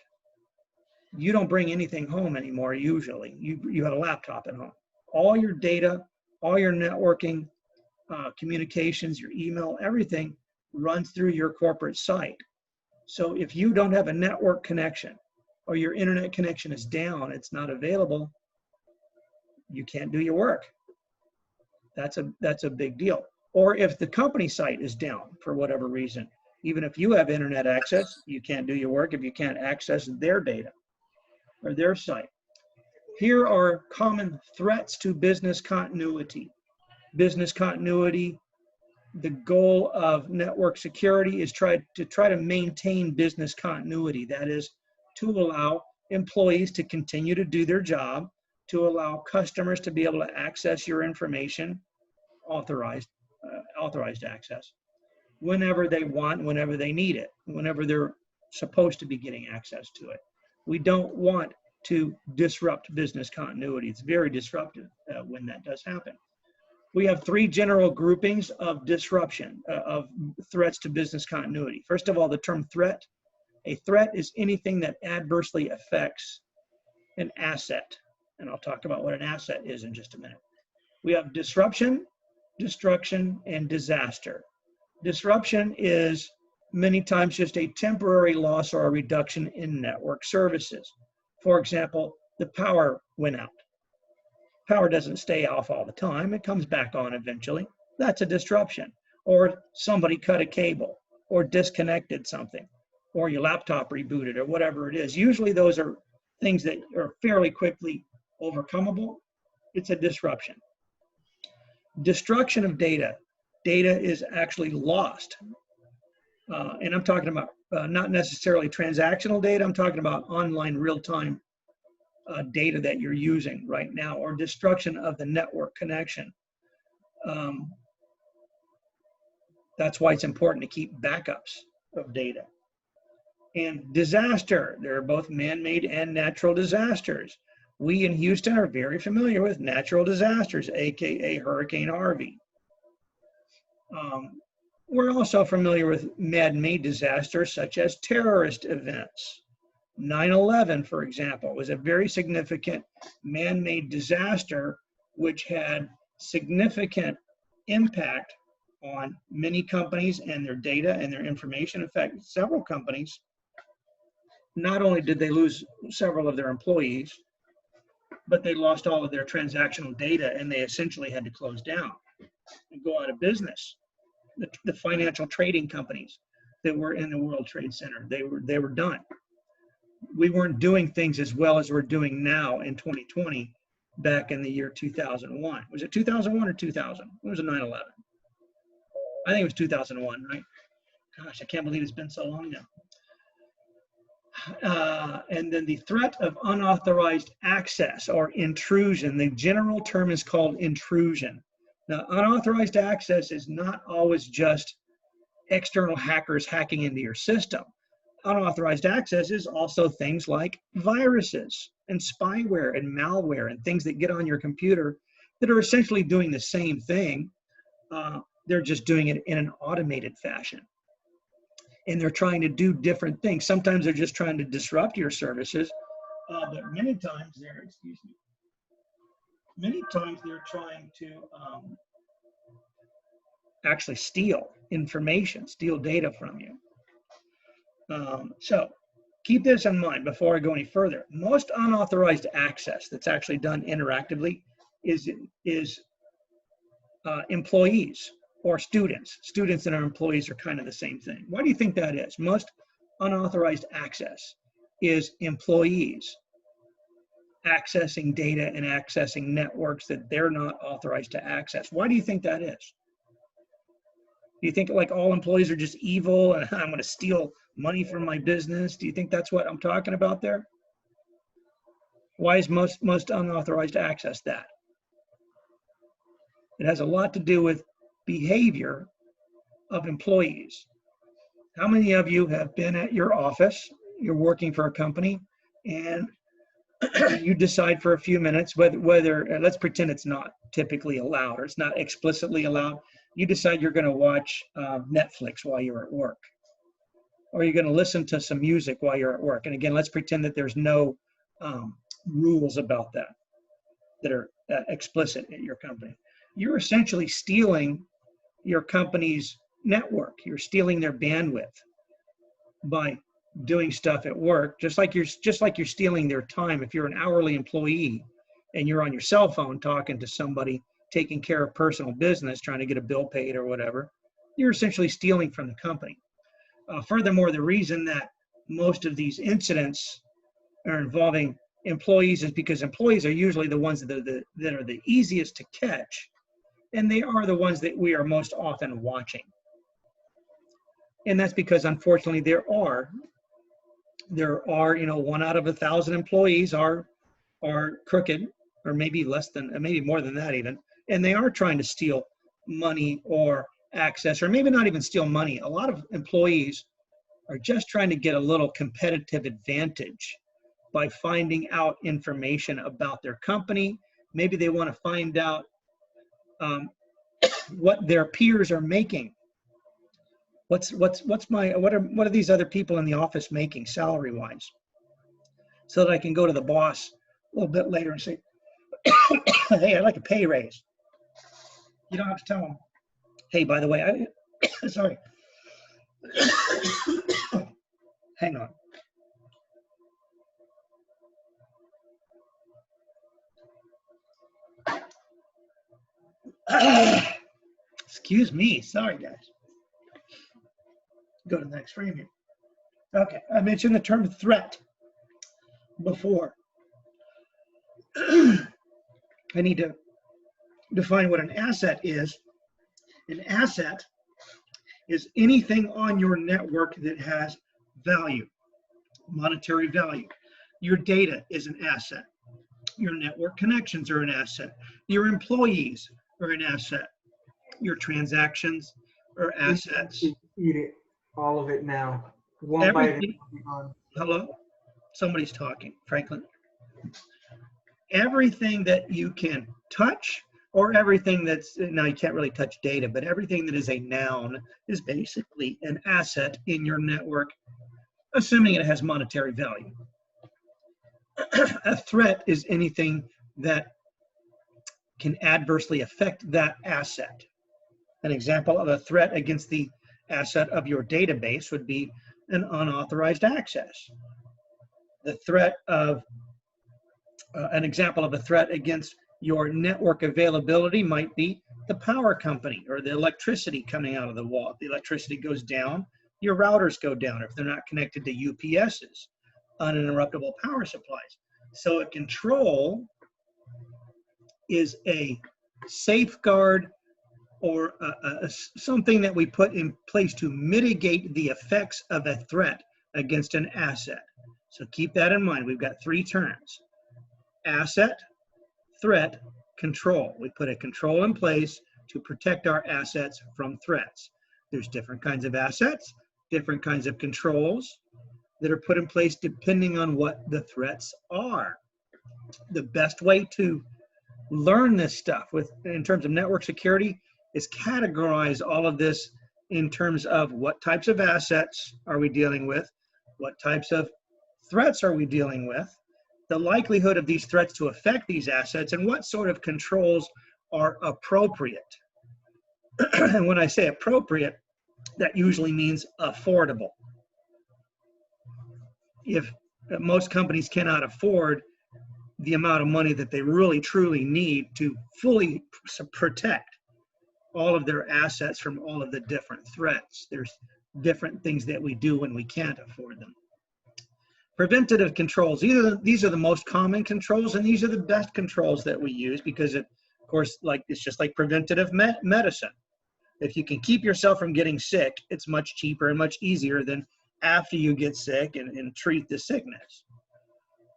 you don't bring anything home anymore usually. You have a laptop at home. All your data, all your networking, communications, your email, everything runs through your corporate site. So if you don't have a network connection or your internet connection is down, it's not available, you can't do your work. That's a big deal. Or if the company site is down for whatever reason, even if you have internet access, you can't do your work if you can't access their data or their site. Here are common threats to business continuity. Business continuity, the goal of network security is try to maintain business continuity. That is to allow employees to continue to do their job, to allow customers to be able to access your information, authorized access, whenever they want, whenever they need it, whenever they're supposed to be getting access to it. We don't want to disrupt business continuity. It's very disruptive when that does happen. We have three general groupings of disruption, of threats to business continuity. First of all, the term threat. A threat is anything that adversely affects an asset. And I'll talk about what an asset is in just a minute. We have disruption, destruction, and disaster. Disruption is many times just a temporary loss or a reduction in network services. For example, the power went out. Power doesn't stay off all the time. It comes back on eventually. That's a disruption. Or somebody cut a cable or disconnected something, or your laptop rebooted or whatever it is. Usually those are things that are fairly quickly overcomable. It's a disruption. Destruction of data. Data is actually lost. And I'm talking about not necessarily transactional data. I'm talking about online real-time data that you're using right now, or destruction of the network connection. That's why it's important to keep backups of data. And disaster, there are both man-made and natural disasters. We in Houston are very familiar with natural disasters, AKA Hurricane Harvey. We're also familiar with man-made disasters such as terrorist events. 9/11, for example, was a very significant man-made disaster which had significant impact on many companies and their data and their information. In fact, several companies, not only did they lose several of their employees, but they lost all of their transactional data, and they essentially had to close down and go out of business. The financial trading companies that were in the World Trade Center, they were done. We weren't doing things as well as we're doing now in 2020 back in the year 2001. Was it 2001 or 2000? It was a 9/11. I think it was 2001, right? Gosh, I can't believe it's been so long now. And then the threat of unauthorized access or intrusion. The general term is called intrusion. Now, unauthorized access is not always just external hackers hacking into your system. Unauthorized access is also things like viruses and spyware and malware and things that get on your computer that are essentially doing the same thing. They're just doing it in an automated fashion. And they're trying to do different things. Sometimes they're just trying to disrupt your services, but many times they're trying to actually steal information, steal data from you. So keep this in mind before I go any further. Most unauthorized access that's actually done interactively is employees or students. Students and our employees are kind of the same thing. Why do you think that is? Most unauthorized access is employees accessing data and accessing networks that they're not authorized to access. Why do you think that is? Do you think like all employees are just evil and I'm going to steal money from my business? Do you think that's what I'm talking about there? Why is most unauthorized access that? It has a lot to do with behavior of employees. How many of you have been at your office, you're working for a company, and you decide for a few minutes whether let's pretend it's not typically allowed or it's not explicitly allowed. You decide you're going to watch Netflix while you're at work, or you're going to listen to some music while you're at work. And again, let's pretend that there's no rules about that are explicit at your company. You're essentially stealing your company's network. You're stealing their bandwidth by doing stuff at work, just like you're stealing their time. If you're an hourly employee and you're on your cell phone talking to somebody, taking care of personal business, trying to get a bill paid or whatever, you're essentially stealing from the company. Furthermore, the reason that most of these incidents are involving employees is because employees are usually the ones that are the easiest to catch, and they are the ones that we are most often watching. And that's because, unfortunately, there are 1 out of 1,000 employees are crooked, or maybe more than that even, and they are trying to steal money or access, or maybe not even steal money. A lot of employees are just trying to get a little competitive advantage by finding out information about their company. Maybe they want to find out what their peers are making. What are these other people in the office making salary wise, so that I can go to the boss a little bit later and say, hey, I'd like a pay raise. You don't have to tell them, hey, by the way, sorry. Hang on. Excuse me. Sorry, guys. Go to the next frame here. Okay, I mentioned the term threat before. I need to define what an asset is. An asset is anything on your network that has value, monetary value. Your data is an asset. Your network connections are an asset. Your employees are an asset. Your transactions are assets. Eat it, all of it now. One bite. Hello? Somebody's talking, Franklin. Everything that you can touch, or everything that's, now you can't really touch data, but everything that is a noun is basically an asset in your network, assuming it has monetary value. A threat is anything that can adversely affect that asset. An example of a threat against the asset of your database would be an unauthorized access. The threat of, an example of a threat against your network availability might be the power company or the electricity coming out of the wall. If the electricity goes down, your routers go down if they're not connected to UPSs, uninterruptible power supplies. So a control is a safeguard or something that we put in place to mitigate the effects of a threat against an asset. So keep that in mind. We've got three terms: asset, threat, control. We put a control in place to protect our assets from threats. There's different kinds of assets, different kinds of controls that are put in place depending on what the threats are. The best way to learn this stuff in terms of network security is categorize all of this in terms of what types of assets are we dealing with, what types of threats are we dealing with, the likelihood of these threats to affect these assets, and what sort of controls are appropriate. And when I say appropriate, that usually means affordable. If most companies cannot afford the amount of money that they really truly need to fully protect all of their assets from all of the different threats, there's different things that we do when we can't afford them. Preventative controls, these are the most common controls, and these are the best controls that we use because, of course, it's just like preventative medicine. If you can keep yourself from getting sick, it's much cheaper and much easier than after you get sick and treat the sickness.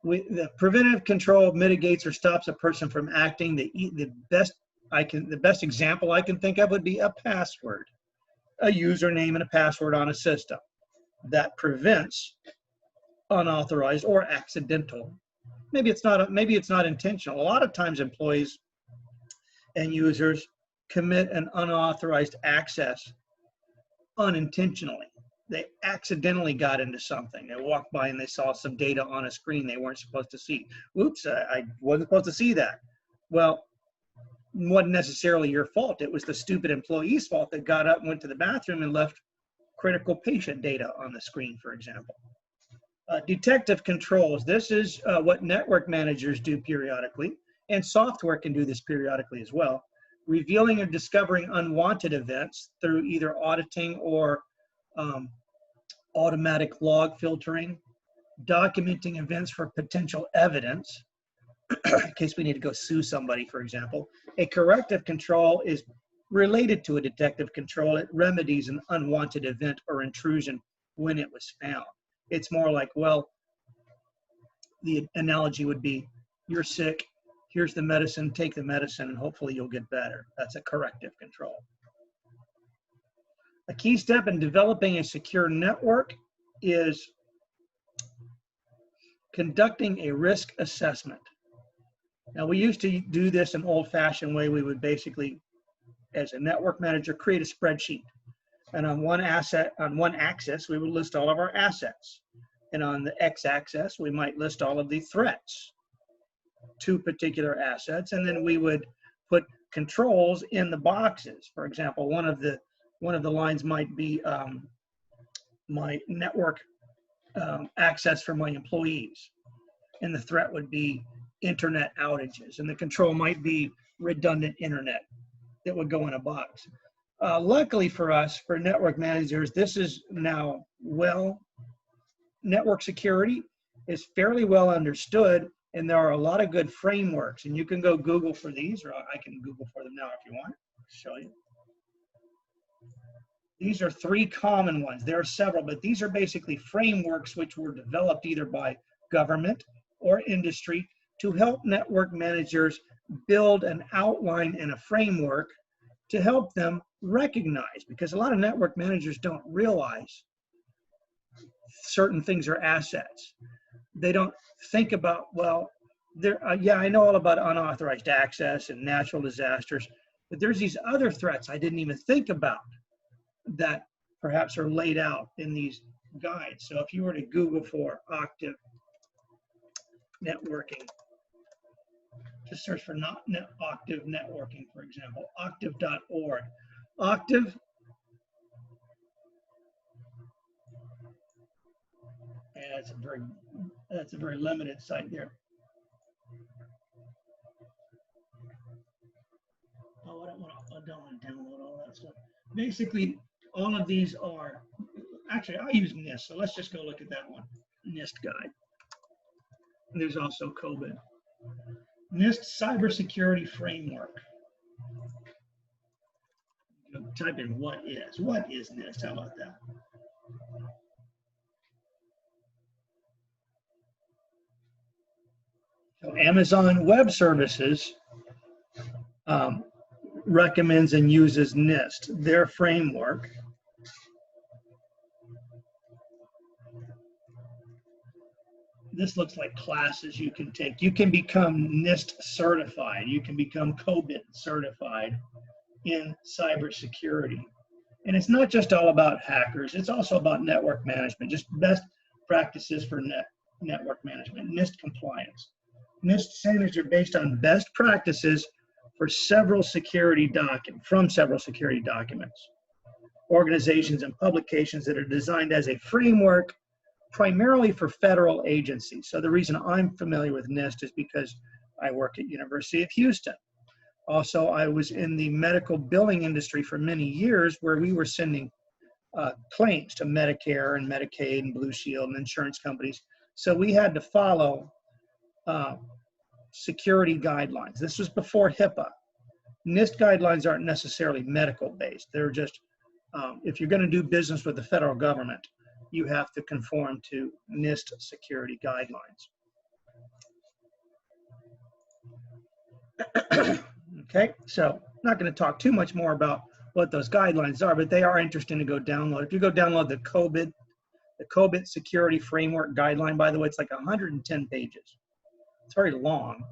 The preventative control mitigates or stops a person from acting. The best example I can think of would be a password, a username and a password on a system that prevents unauthorized or accidental. Maybe it's not intentional. A lot of times employees and users commit an unauthorized access unintentionally. They accidentally got into something. They walked by and they saw some data on a screen they weren't supposed to see. Oops, I wasn't supposed to see that. Well, it wasn't necessarily your fault. It was the stupid employee's fault that got up and went to the bathroom and left critical patient data on the screen, for example. Detective controls. This is what network managers do periodically, and software can do this periodically as well. Revealing or discovering unwanted events through either auditing or automatic log filtering, documenting events for potential evidence, in case we need to go sue somebody, for example. A corrective control is related to a detective control. It remedies an unwanted event or intrusion when it was found. It's more like, well, the analogy would be, you're sick, here's the medicine, take the medicine, and hopefully you'll get better. That's a corrective control. A key step in developing a secure network is conducting a risk assessment. Now, we used to do this an old-fashioned way. We would basically, as a network manager, create a spreadsheet. And on one axis, we would list all of our assets. And on the x-axis, we might list all of the threats to particular assets. And then we would put controls in the boxes. For example, one of the lines might be my network access for my employees. And the threat would be internet outages. And the control might be redundant internet that would go in a box. Luckily for us, for network managers, this is now network security is fairly well understood, and there are a lot of good frameworks. And you can go Google for these, or I can Google for them now if you want. I'll show you. These are 3 common ones. There are several, but these are basically frameworks which were developed either by government or industry to help network managers build an outline and a framework to help them recognize, because a lot of network managers don't realize certain things are assets. They don't think about, well, yeah, I know all about unauthorized access and natural disasters, but there's these other threats I didn't even think about that perhaps are laid out in these guides. So if you were to Google for Octave networking, just search for Octave networking, for example, octave.org. Octave, and that's a very limited site there. Oh, I don't want to download all that stuff. Basically, all of these are, actually, I use NIST, so let's just go look at that one, NIST guide. And there's also COVID. NIST Cybersecurity Framework. Type in what is NIST, how about that? So Amazon Web Services recommends and uses NIST, their framework. This looks like classes you can take. You can become NIST certified. You can become COVID certified in cybersecurity. And it's not just all about hackers. It's also about network management, just best practices for network management, NIST compliance. NIST standards are based on best practices for several security documents, organizations and publications that are designed as a framework primarily for federal agencies. So the reason I'm familiar with NIST is because I work at University of Houston. Also, I was in the medical billing industry for many years where we were sending claims to Medicare and Medicaid and Blue Shield and insurance companies. So we had to follow security guidelines. This was before HIPAA. NIST guidelines aren't necessarily medical based. They're just, if you're going to do business with the federal government, you have to conform to NIST security guidelines. Okay, so I'm not going to talk too much more about what those guidelines are, but they are interesting to go download. If you go download the COVID Security Framework Guideline, by the way, it's like 110 pages. It's very long.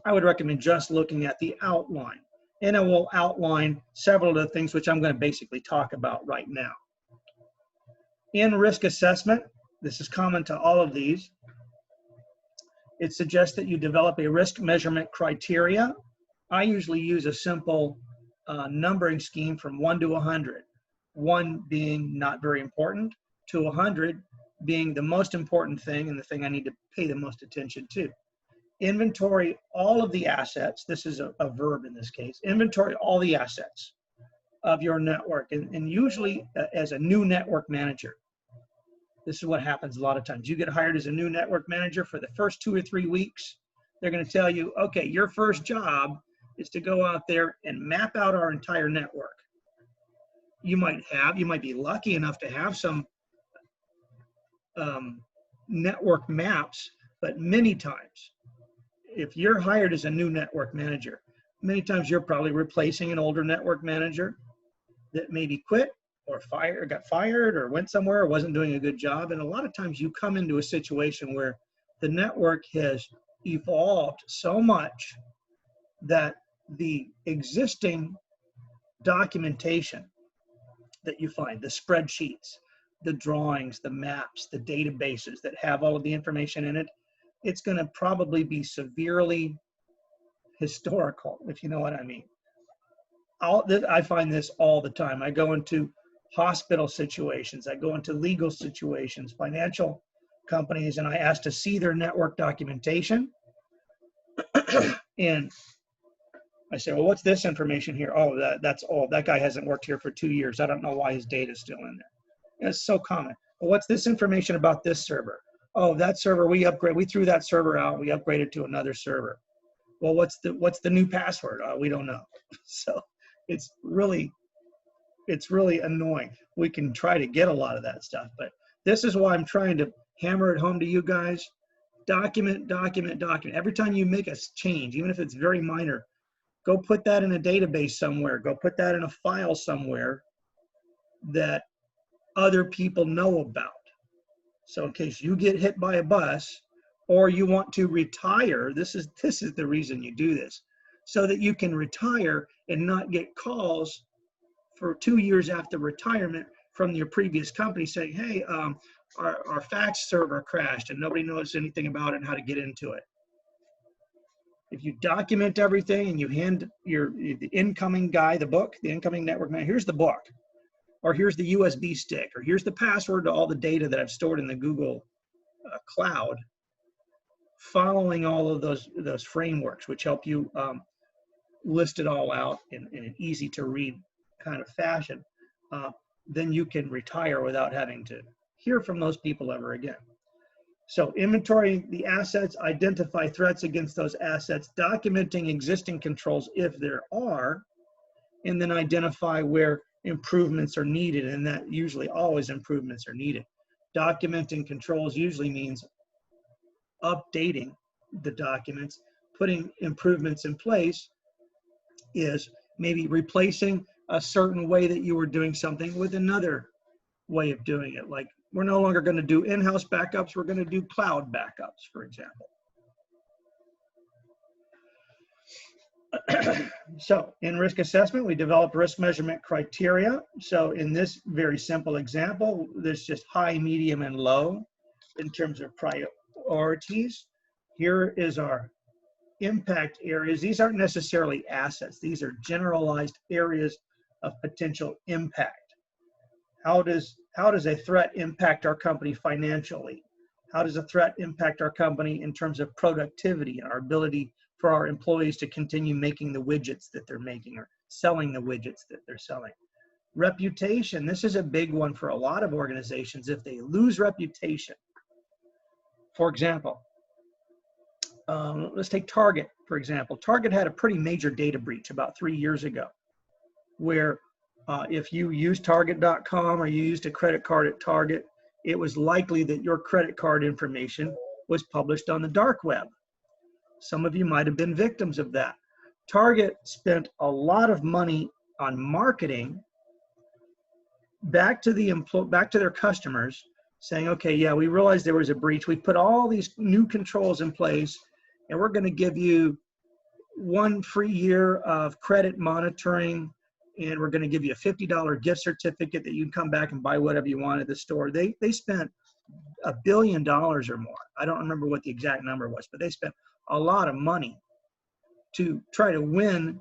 I would recommend just looking at the outline, and it will outline several of the things which I'm going to basically talk about right now. In risk assessment, this is common to all of these, it suggests that you develop a risk measurement criteria. I usually use a simple numbering scheme from 1 to 100. 1 being not very important, to 100 being the most important thing and the thing I need to pay the most attention to. Inventory all of the assets. This is a verb in this case. Inventory all the assets of your network. And usually as a new network manager, this is what happens a lot of times. You get hired as a new network manager. For the first 2 or 3 weeks, they're going to tell you, okay, your first job is to go out there and map out our entire network. You might be lucky enough to have some network maps, but many times, if you're hired as a new network manager, many times you're probably replacing an older network manager that maybe quit or got fired or went somewhere or wasn't doing a good job. And a lot of times you come into a situation where the network has evolved so much that the existing documentation that you find, the spreadsheets, the drawings, the maps, the databases that have all of the information in it, it's going to probably be severely historical, if you know what I mean. I find this all the time. I go into hospital situations, I go into legal situations, financial companies, and I ask to see their network documentation. And I say, well, what's this information here? Oh, that's old. That guy hasn't worked here for 2 years. I don't know why his data's still in there. It's so common. Well, what's this information about this server? Oh, that server we threw that server out. We upgraded to another server. Well, what's the new password? We don't know. So it's really annoying. We can try to get a lot of that stuff, but this is why I'm trying to hammer it home to you guys. Document, document, document. Every time you make a change, even if it's very minor, go put that in a database somewhere. Go put that in a file somewhere that other people know about. So in case you get hit by a bus or you want to retire, this is the reason you do this, so that you can retire and not get calls for 2 years after retirement from your previous company saying, hey, our fax server crashed and nobody knows anything about it and how to get into it. If you document everything and you hand the incoming guy the book, the incoming network man, here's the book, or here's the USB stick, or here's the password to all the data that I've stored in the Google cloud, following all of those frameworks, which help you list it all out in an easy to read kind of fashion, then you can retire without having to hear from those people ever again. So inventory the assets, identify threats against those assets, documenting existing controls if there are, and then identify where improvements are needed, and that usually always improvements are needed. Documenting controls usually means updating the documents. Putting improvements in place is maybe replacing a certain way that you were doing something with another way of doing it. Like, we're no longer going to do in-house backups, we're going to do cloud backups, for example. So in risk assessment, we developed risk measurement criteria. So in this very simple example, there's just high, medium, and low in terms of priorities. Here is our impact areas. These aren't necessarily assets. These are generalized areas of potential impact. How does a threat impact our company financially? How does a threat impact our company in terms of productivity and our ability for our employees to continue making the widgets that they're making or selling the widgets that they're selling? Reputation, this is a big one for a lot of organizations. If they lose reputation, for example, let's take Target, for example. Target had a pretty major data breach about 3 years ago, where if you used Target.com or you used a credit card at Target, it was likely that your credit card information was published on the dark web. Some of you might have been victims of that. Target spent a lot of money on marketing back to their customers, saying, okay, yeah, we realized there was a breach. We put all these new controls in place, and we're going to give you 1 free year of credit monitoring, and we're going to give you a $50 gift certificate that you can come back and buy whatever you want at the store. They spent $1 billion or more. I don't remember what the exact number was, but they spent a lot of money to try to win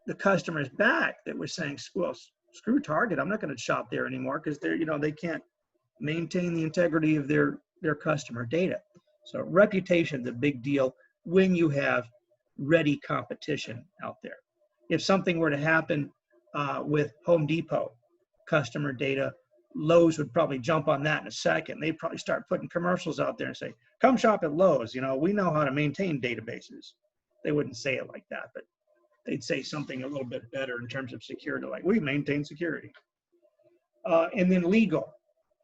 the customers back that were saying, well, screw Target, I'm not going to shop there anymore, because they can't maintain the integrity of their customer data. So reputation is a big deal when you have ready competition out there. If something were to happen with Home Depot customer data, Lowe's would probably jump on that in a second. They'd probably start putting commercials out there and say, come shop at Lowe's, we know how to maintain databases. They wouldn't say it like that, but they'd say something a little bit better in terms of security, like, we maintain security. And then legal.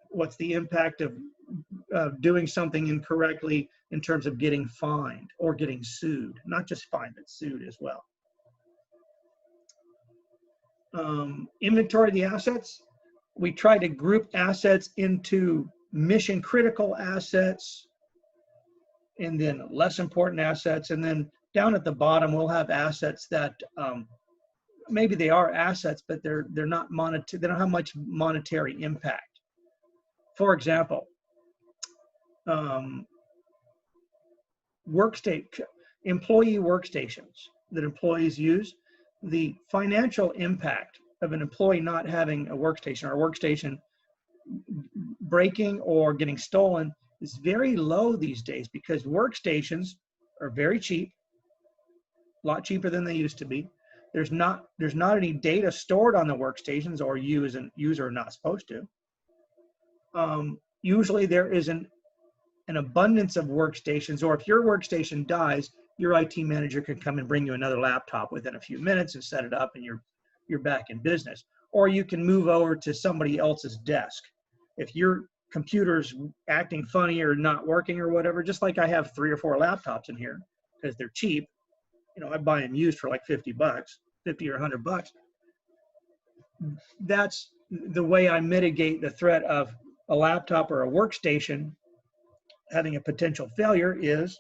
What's the impact of doing something incorrectly in terms of getting fined or getting sued? Not just fined, but sued as well. Inventory the assets. We try to group assets into mission critical assets and then less important assets. And then down at the bottom, we'll have assets that maybe they are assets, but they're not monetary. They don't have much monetary impact. For example, employee workstations that employees use. The financial impact of an employee not having a workstation, or a workstation breaking or getting stolen, is very low these days, because workstations are very cheap, a lot cheaper than they used to be. There's not any data stored on the workstations, or you as a user are not supposed to. Usually there is an abundance of workstations, or if your workstation dies, your IT manager can come and bring you another laptop within a few minutes and set it up, and you're back in business. Or you can move over to somebody else's desk. If your computer's acting funny or not working or whatever, just like I have 3 or 4 laptops in here because they're cheap. You know, I buy them used for like $50, 50 or $100. That's the way I mitigate the threat of a laptop or a workstation having a potential failure, is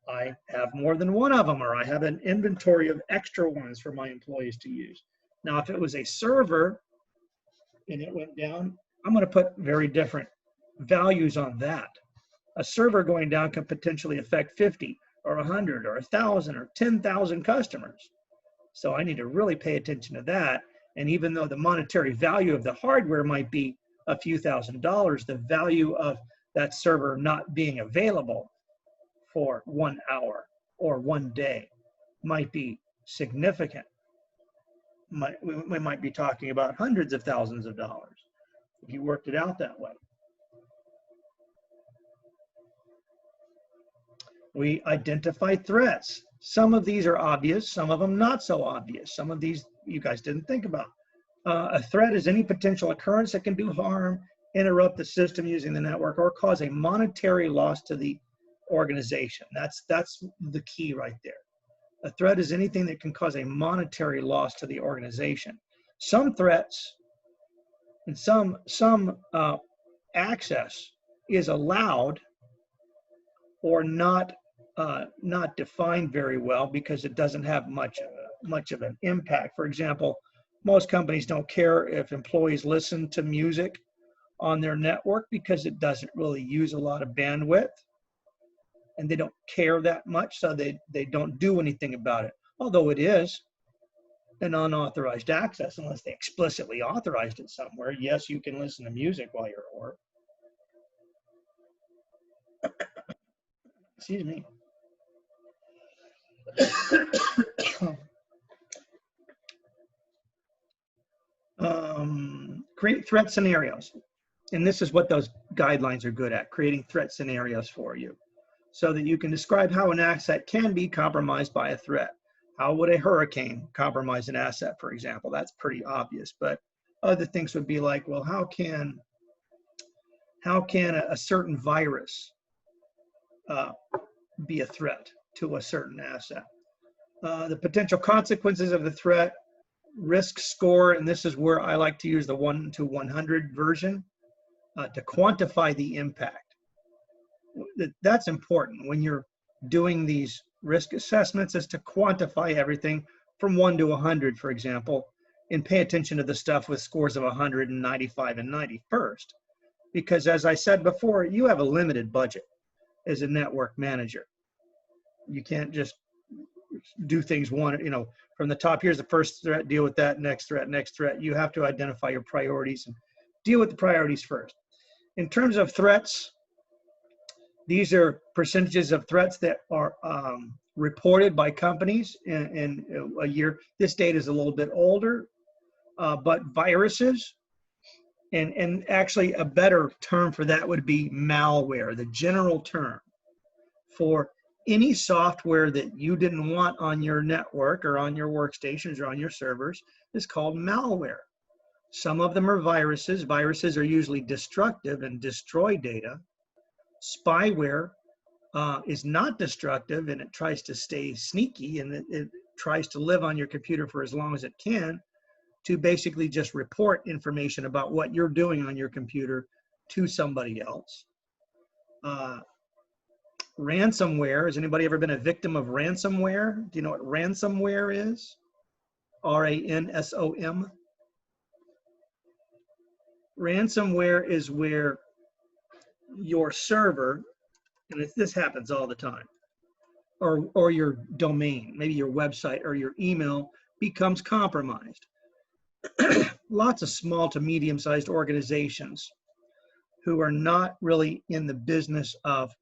I have more than one of them, or I have an inventory of extra ones for my employees to use. Now, if it was a server and it went down, I'm going to put very different values on that. A server going down can potentially affect 50 or 100 or 1,000 or 10,000 customers. So I need to really pay attention to that. And even though the monetary value of the hardware might be a few $1,000s, the value of that server not being available for 1 hour or 1 day might be significant. We might be talking about hundreds of thousands of dollars if you worked it out that way. We identify threats. Some of these are obvious, some of them not so obvious. Some of these you guys didn't think about. A threat is any potential occurrence that can do harm, interrupt the system using the network, or cause a monetary loss to the organization. That's the key right there. A threat is anything that can cause a monetary loss to the organization. Some threats and some access is allowed or not defined very well because it doesn't have much of an impact. For example, most companies don't care if employees listen to music on their network because it doesn't really use a lot of bandwidth, and they don't care that much, so they don't do anything about it. Although it is an unauthorized access, unless they explicitly authorized it somewhere. Yes, you can listen to music while you're at work. Excuse me. Create threat scenarios. And this is what those guidelines are good at, creating threat scenarios for you, so that you can describe how an asset can be compromised by a threat. How would a hurricane compromise an asset, for example? That's pretty obvious. But other things would be like, well, how can a certain virus be a threat to a certain asset? The potential consequences of the threat, risk score, and this is where I like to use the 1 to 100 version to quantify the impact. That's important when you're doing these risk assessments, is to quantify everything from 1 to 100, for example, and pay attention to the stuff with scores of 100 and 95 and 91st. Because as I said before, you have a limited budget as a network manager. You can't just do things from the top. Here's the first threat, deal with that, next threat. You have to identify your priorities and deal with the priorities first. In terms of threats, these are percentages of threats that are reported by companies in a year. This data is a little bit older, but viruses, and actually a better term for that would be malware. The general term for any software that you didn't want on your network or on your workstations or on your servers is called malware. Some of them are viruses. Viruses are usually destructive and destroy data. Spyware is not destructive, and it tries to stay sneaky, and it tries to live on your computer for as long as it can to basically just report information about what you're doing on your computer to somebody else. Ransomware. Has anybody ever been a victim of ransomware? Do you know what ransomware is? R-A-N-S-O-M. Ransomware is where your server, and this happens all the time, or your domain, maybe your website or your email becomes compromised. Lots of small to medium-sized organizations who are not really in the business of,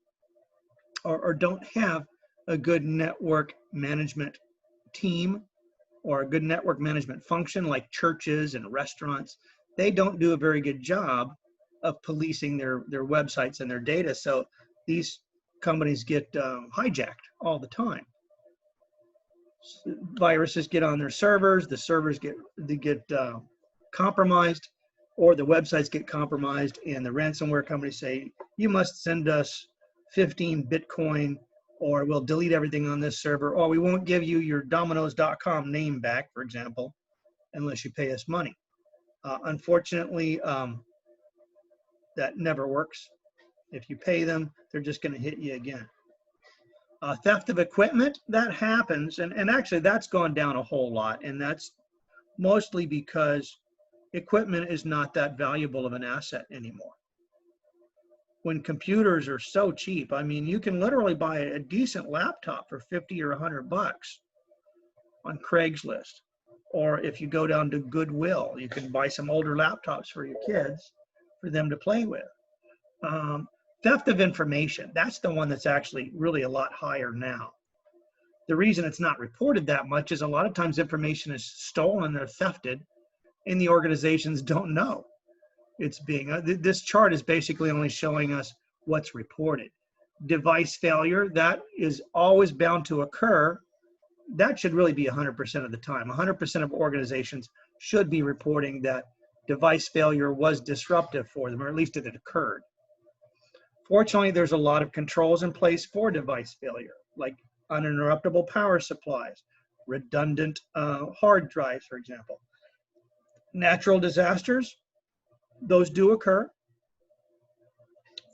or don't have a good network management team or a good network management function, like churches and restaurants. They don't do a very good job of policing their websites and their data. So these companies get hijacked all the time. Viruses get on their servers, the servers get compromised, or the websites get compromised, and the ransomware companies say, you must send us 15 Bitcoin, or we'll delete everything on this server, or we won't give you your Domino's.com name back, for example, unless you pay us money. Unfortunately, that never works. If you pay them, they're just going to hit you again. Theft of equipment, that happens, and actually that's gone down a whole lot, and that's mostly because equipment is not that valuable of an asset anymore. When computers are so cheap, I mean, you can literally buy a decent laptop for 50 or 100 bucks on Craigslist. Or if you go down to Goodwill, you can buy some older laptops for your kids for them to play with. Theft of information, that's the one that's actually really a lot higher now. The reason it's not reported that much is a lot of times information is stolen or thefted, and the organizations don't know it's being. This chart is basically only showing us what's reported. Device failure, that is always bound to occur. That should really be 100% of the time. 100% of organizations should be reporting that device failure was disruptive for them, or at least it had occurred. Fortunately, there's a lot of controls in place for device failure, like uninterruptible power supplies, redundant hard drives, for example. Natural disasters, those do occur.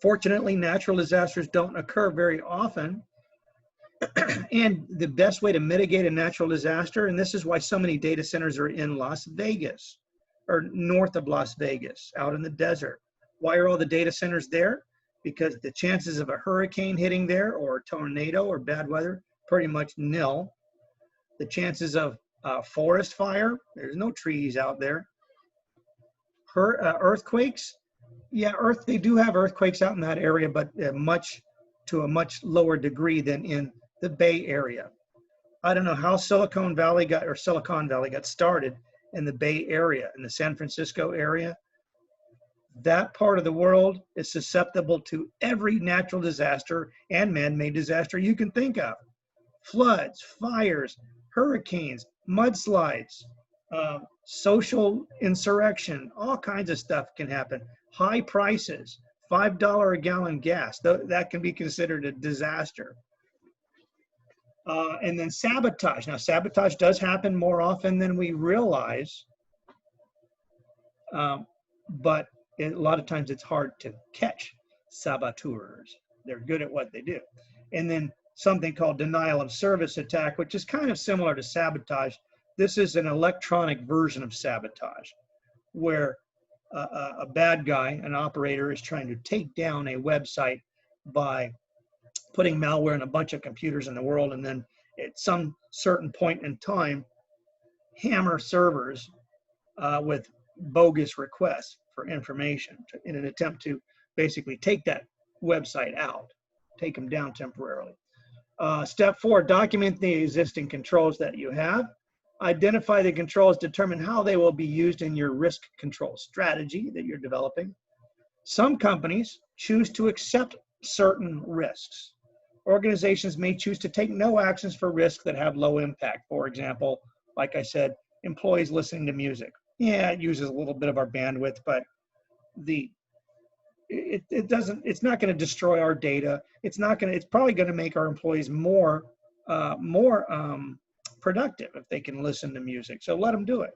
Fortunately, natural disasters don't occur very often. And the best way to mitigate a natural disaster, and this is why so many data centers are in Las Vegas, or north of Las Vegas, out in the desert. Why are all the data centers there? Because the chances of a hurricane hitting there, or a tornado, or bad weather, pretty much nil. The chances of forest fire, there's no trees out there. Earthquakes, yeah, they do have earthquakes out in that area, but to a much lower degree than in the Bay Area. I don't know how Silicon Valley got started in the Bay Area, in the San Francisco area. That part of the world is susceptible to every natural disaster and man-made disaster you can think of. Floods, fires, hurricanes, mudslides, social insurrection, all kinds of stuff can happen. High prices, $5 a gallon gas, that can be considered a disaster. And then sabotage. Now, sabotage does happen more often than we realize, but a lot of times it's hard to catch saboteurs. They're good at what they do. And then something called denial of service attack, which is kind of similar to sabotage. This is an electronic version of sabotage, where a bad guy, an operator, is trying to take down a website by putting malware in a bunch of computers in the world, and then at some certain point in time, hammer servers with bogus requests for information in an attempt to basically take that website out, take them down temporarily. Step 4, document the existing controls that you have. Identify the controls, determine how they will be used in your risk control strategy that you're developing. Some companies choose to accept certain risks. Organizations may choose to take no actions for risks that have low impact. For example, like I said, employees listening to music. Yeah, it uses a little bit of our bandwidth, but it's not going to destroy our data. It's probably going to make our employees more productive if they can listen to music. So let them do it.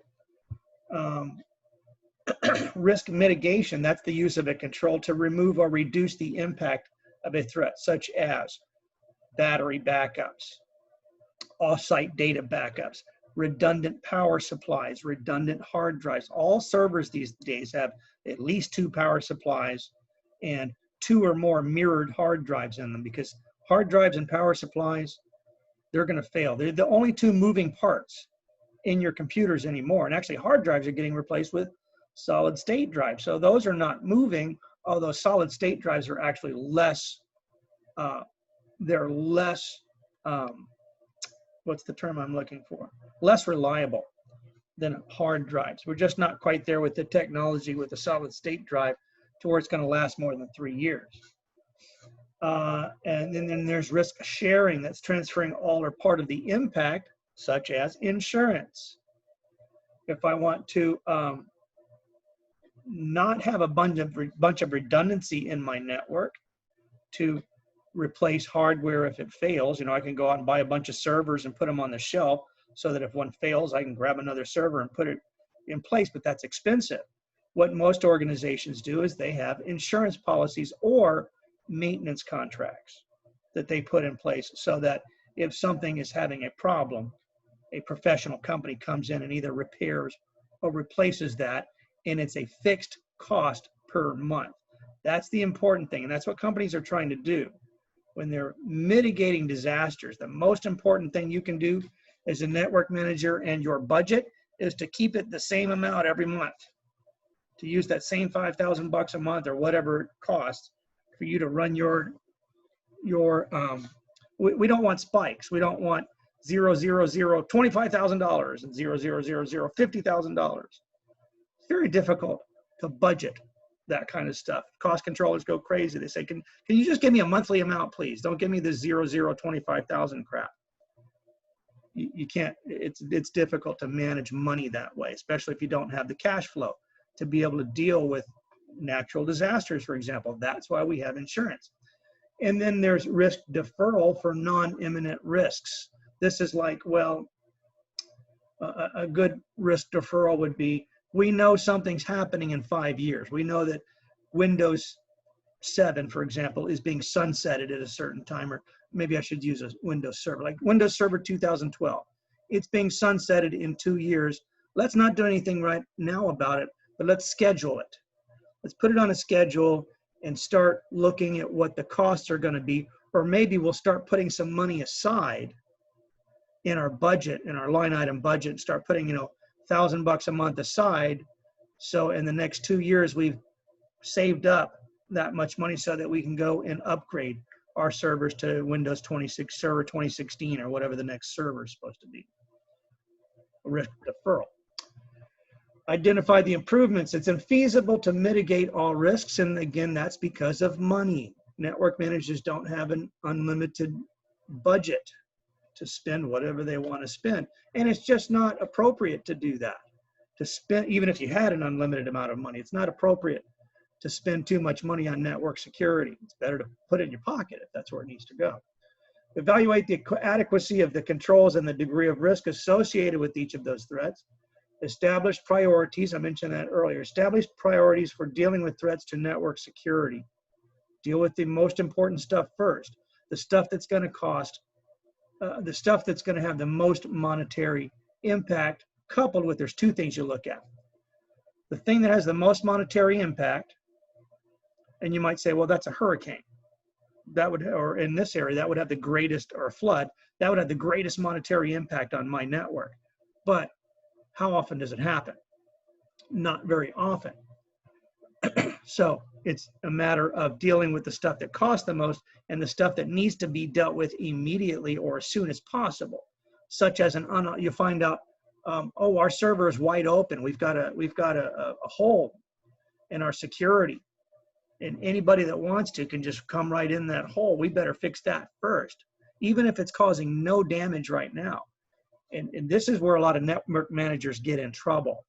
Risk mitigation, that's the use of a control to remove or reduce the impact of a threat, such as battery backups, off-site data backups, redundant power supplies, redundant hard drives. All servers these days have at least 2 power supplies and 2 or more mirrored hard drives in them, because hard drives and power supplies, they're going to fail. They're the only 2 moving parts in your computers anymore. And actually hard drives are getting replaced with solid state drives. So those are not moving, although solid state drives are actually less, they're less, what's the term I'm looking for? Less reliable than hard drives. We're just not quite there with the technology with a solid state drive to where it's going to last more than 3 years. And then there's risk sharing, that's transferring all or part of the impact, such as insurance. If I want to not have a bunch of redundancy in my network to replace hardware if it fails, you know, I can go out and buy a bunch of servers and put them on the shelf so that if one fails, I can grab another server and put it in place, but that's expensive. What most organizations do is they have insurance policies or maintenance contracts that they put in place so that if something is having a problem, a professional company comes in and either repairs or replaces that, and it's a fixed cost per month. That's the important thing, and that's what companies are trying to do. When they're mitigating disasters, the most important thing you can do as a network manager and your budget is to keep it the same amount every month, to use that same $5,000 a month or whatever it costs for you to run your we don't want spikes. We don't want $25,000 and $50,000. It's very difficult to budget that kind of stuff. Cost controllers go crazy. They say, can you just give me a monthly amount, please? Don't give me this 25,000 crap. You can't, it's difficult to manage money that way, especially if you don't have the cash flow to be able to deal with natural disasters, for example. That's why we have insurance. And then there's risk deferral for non-imminent risks. This is like, well, a good risk deferral would be, we know something's happening in 5 years. We know that Windows 7, for example, is being sunsetted at a certain time, or maybe I should use a Windows Server, like Windows Server 2012. It's being sunsetted in 2 years. Let's not do anything right now about it, but let's schedule it. Let's put it on a schedule and start looking at what the costs are going to be, or maybe we'll start putting some money aside in our budget, in our line item budget, and start putting, you know, $1,000 a month aside. So in the next 2 years, we've saved up that much money so that we can go and upgrade our servers to Windows 26 Server 2016 or whatever the next server is supposed to be. Risk deferral. Identify the improvements. It's infeasible to mitigate all risks, and again, that's because of money. Network managers don't have an unlimited budget to spend whatever they want to spend, and it's just not appropriate to do that. To spend, even if you had an unlimited amount of money, it's not appropriate to spend too much money on network security. It's better to put it in your pocket if that's where it needs to go. Evaluate the adequacy of the controls and the degree of risk associated with each of those threats. Establish priorities. I mentioned that earlier. Establish priorities for dealing with threats to network security. Deal with the most important stuff first. The stuff that's going to cost, the stuff that's going to have the most monetary impact, coupled with, there's 2 things you look at. The thing that has the most monetary impact, and you might say, well, that's a hurricane. That would, or in this area, that would have the greatest, or a flood, that would have the greatest monetary impact on my network. But how often does it happen? Not very often. So it's a matter of dealing with the stuff that costs the most and the stuff that needs to be dealt with immediately or as soon as possible, such as you find out, oh, our server is wide open. We've got a hole in our security, and anybody that wants to can just come right in that hole. We better fix that first, even if it's causing no damage right now. And this is where a lot of network managers get in trouble.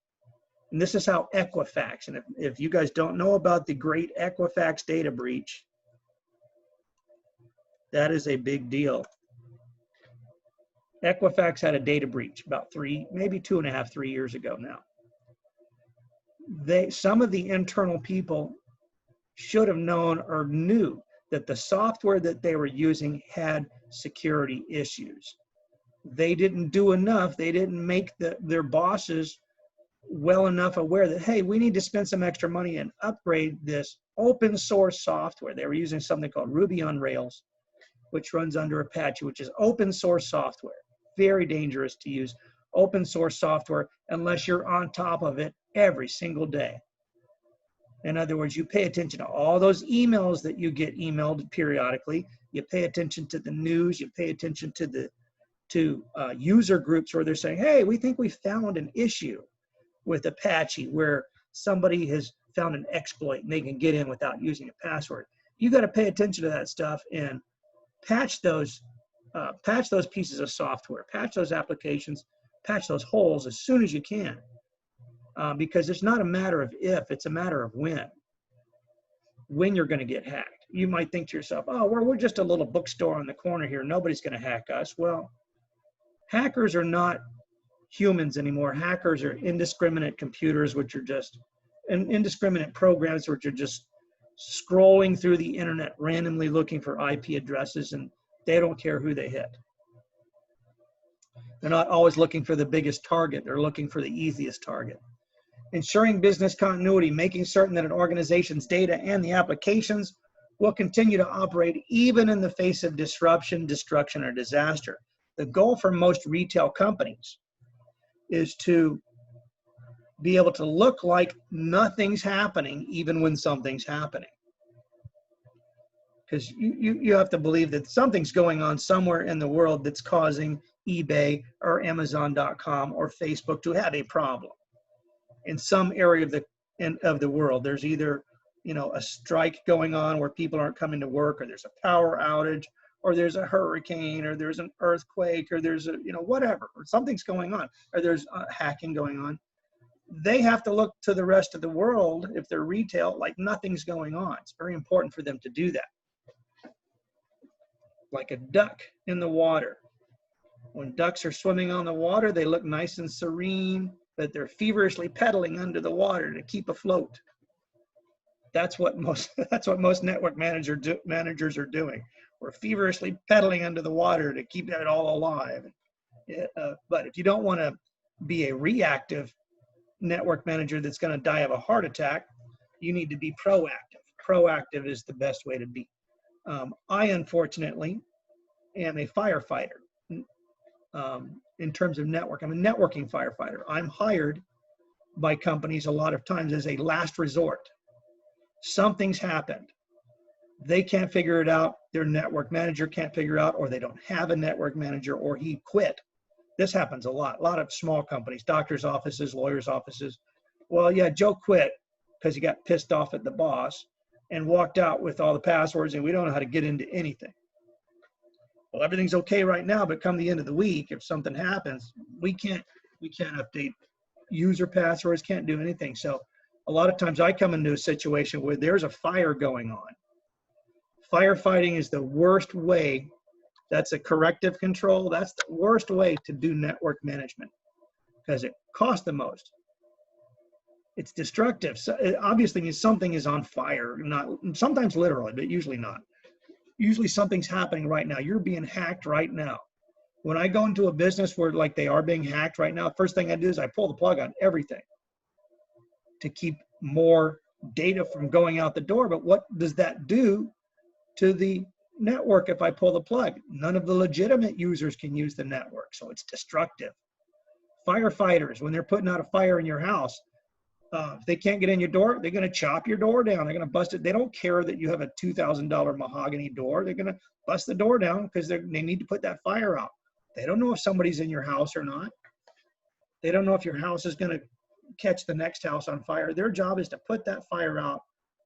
And this is how Equifax, and if you guys don't know about the great Equifax data breach, that is a big deal. Equifax had a data breach about 2.5, 3 years ago now. Some of the internal people should have known or knew that the software that they were using had security issues. They didn't do enough. They didn't make their bosses well enough aware that, hey, we need to spend some extra money and upgrade this open source software. They were using something called Ruby on Rails, which runs under Apache, which is open source software. Very dangerous to use open source software unless you're on top of it every single day. In other words, you pay attention to all those emails that you get emailed periodically. You pay attention to the news. You pay attention to the user groups where they're saying, hey, we think we found an issue with Apache where somebody has found an exploit and they can get in without using a password. You got to pay attention to that stuff and patch those pieces of software, patch those applications, patch those holes as soon as you can. Because it's not a matter of if, it's a matter of when you're going to get hacked. You might think to yourself, oh, we're just a little bookstore on the corner here. Nobody's going to hack us. Well, hackers are not humans anymore. Hackers are indiscriminate computers, which are just indiscriminate programs, which are just scrolling through the internet, randomly looking for IP addresses, and they don't care who they hit. They're not always looking for the biggest target. They're looking for the easiest target. Ensuring business continuity, making certain that an organization's data and the applications will continue to operate even in the face of disruption, destruction, or disaster. The goal for most retail companies is to be able to look like nothing's happening even when something's happening. Because you have to believe that something's going on somewhere in the world that's causing eBay or Amazon.com or Facebook to have a problem. In some area of the world, there's either, a strike going on where people aren't coming to work, or there's a power outage, or there's a hurricane, or there's an earthquake, or there's a, whatever, or something's going on, or there's hacking going on. They have to look to the rest of the world, if they're retail, like nothing's going on. It's very important for them to do that. Like a duck in the water. When ducks are swimming on the water, they look nice and serene, but they're feverishly pedaling under the water to keep afloat. That's what most network managers are doing. We're feverishly pedaling under the water to keep it all alive. But if you don't want to be a reactive network manager that's going to die of a heart attack, you need to be proactive. Proactive is the best way to be. I, unfortunately, am a firefighter. In terms of network, I'm a networking firefighter. I'm hired by companies a lot of times as a last resort. Something's happened. They can't figure it out. Their network manager can't figure it out, or they don't have a network manager, or he quit. This happens a lot of small companies, doctors' offices, lawyers' offices. Well, yeah, Joe quit because he got pissed off at the boss and walked out with all the passwords, and we don't know how to get into anything. Well, everything's okay right now, but come the end of the week, if something happens, we can't update user passwords, can't do anything. So a lot of times I come into a situation where there's a fire going on. Firefighting is the worst way. That's a corrective control. That's the worst way to do network management because it costs the most. It's destructive. So it obviously means something is on fire, not sometimes literally, but usually not. Usually something's happening right now. You're being hacked right now. When I go into a business where like they are being hacked right now, first thing I do is I pull the plug on everything to keep more data from going out the door. But what does that do to the network if I pull the plug? None of the legitimate users can use the network, so it's destructive. Firefighters, when they're putting out a fire in your house, if they can't get in your door, they're going to chop your door down. They're going to bust it. They don't care that you have a $2,000 mahogany door. They're going to bust the door down because they need to put that fire out. They don't know if somebody's in your house or not. They don't know if your house is going to catch the next house on fire. Their job is to put that fire out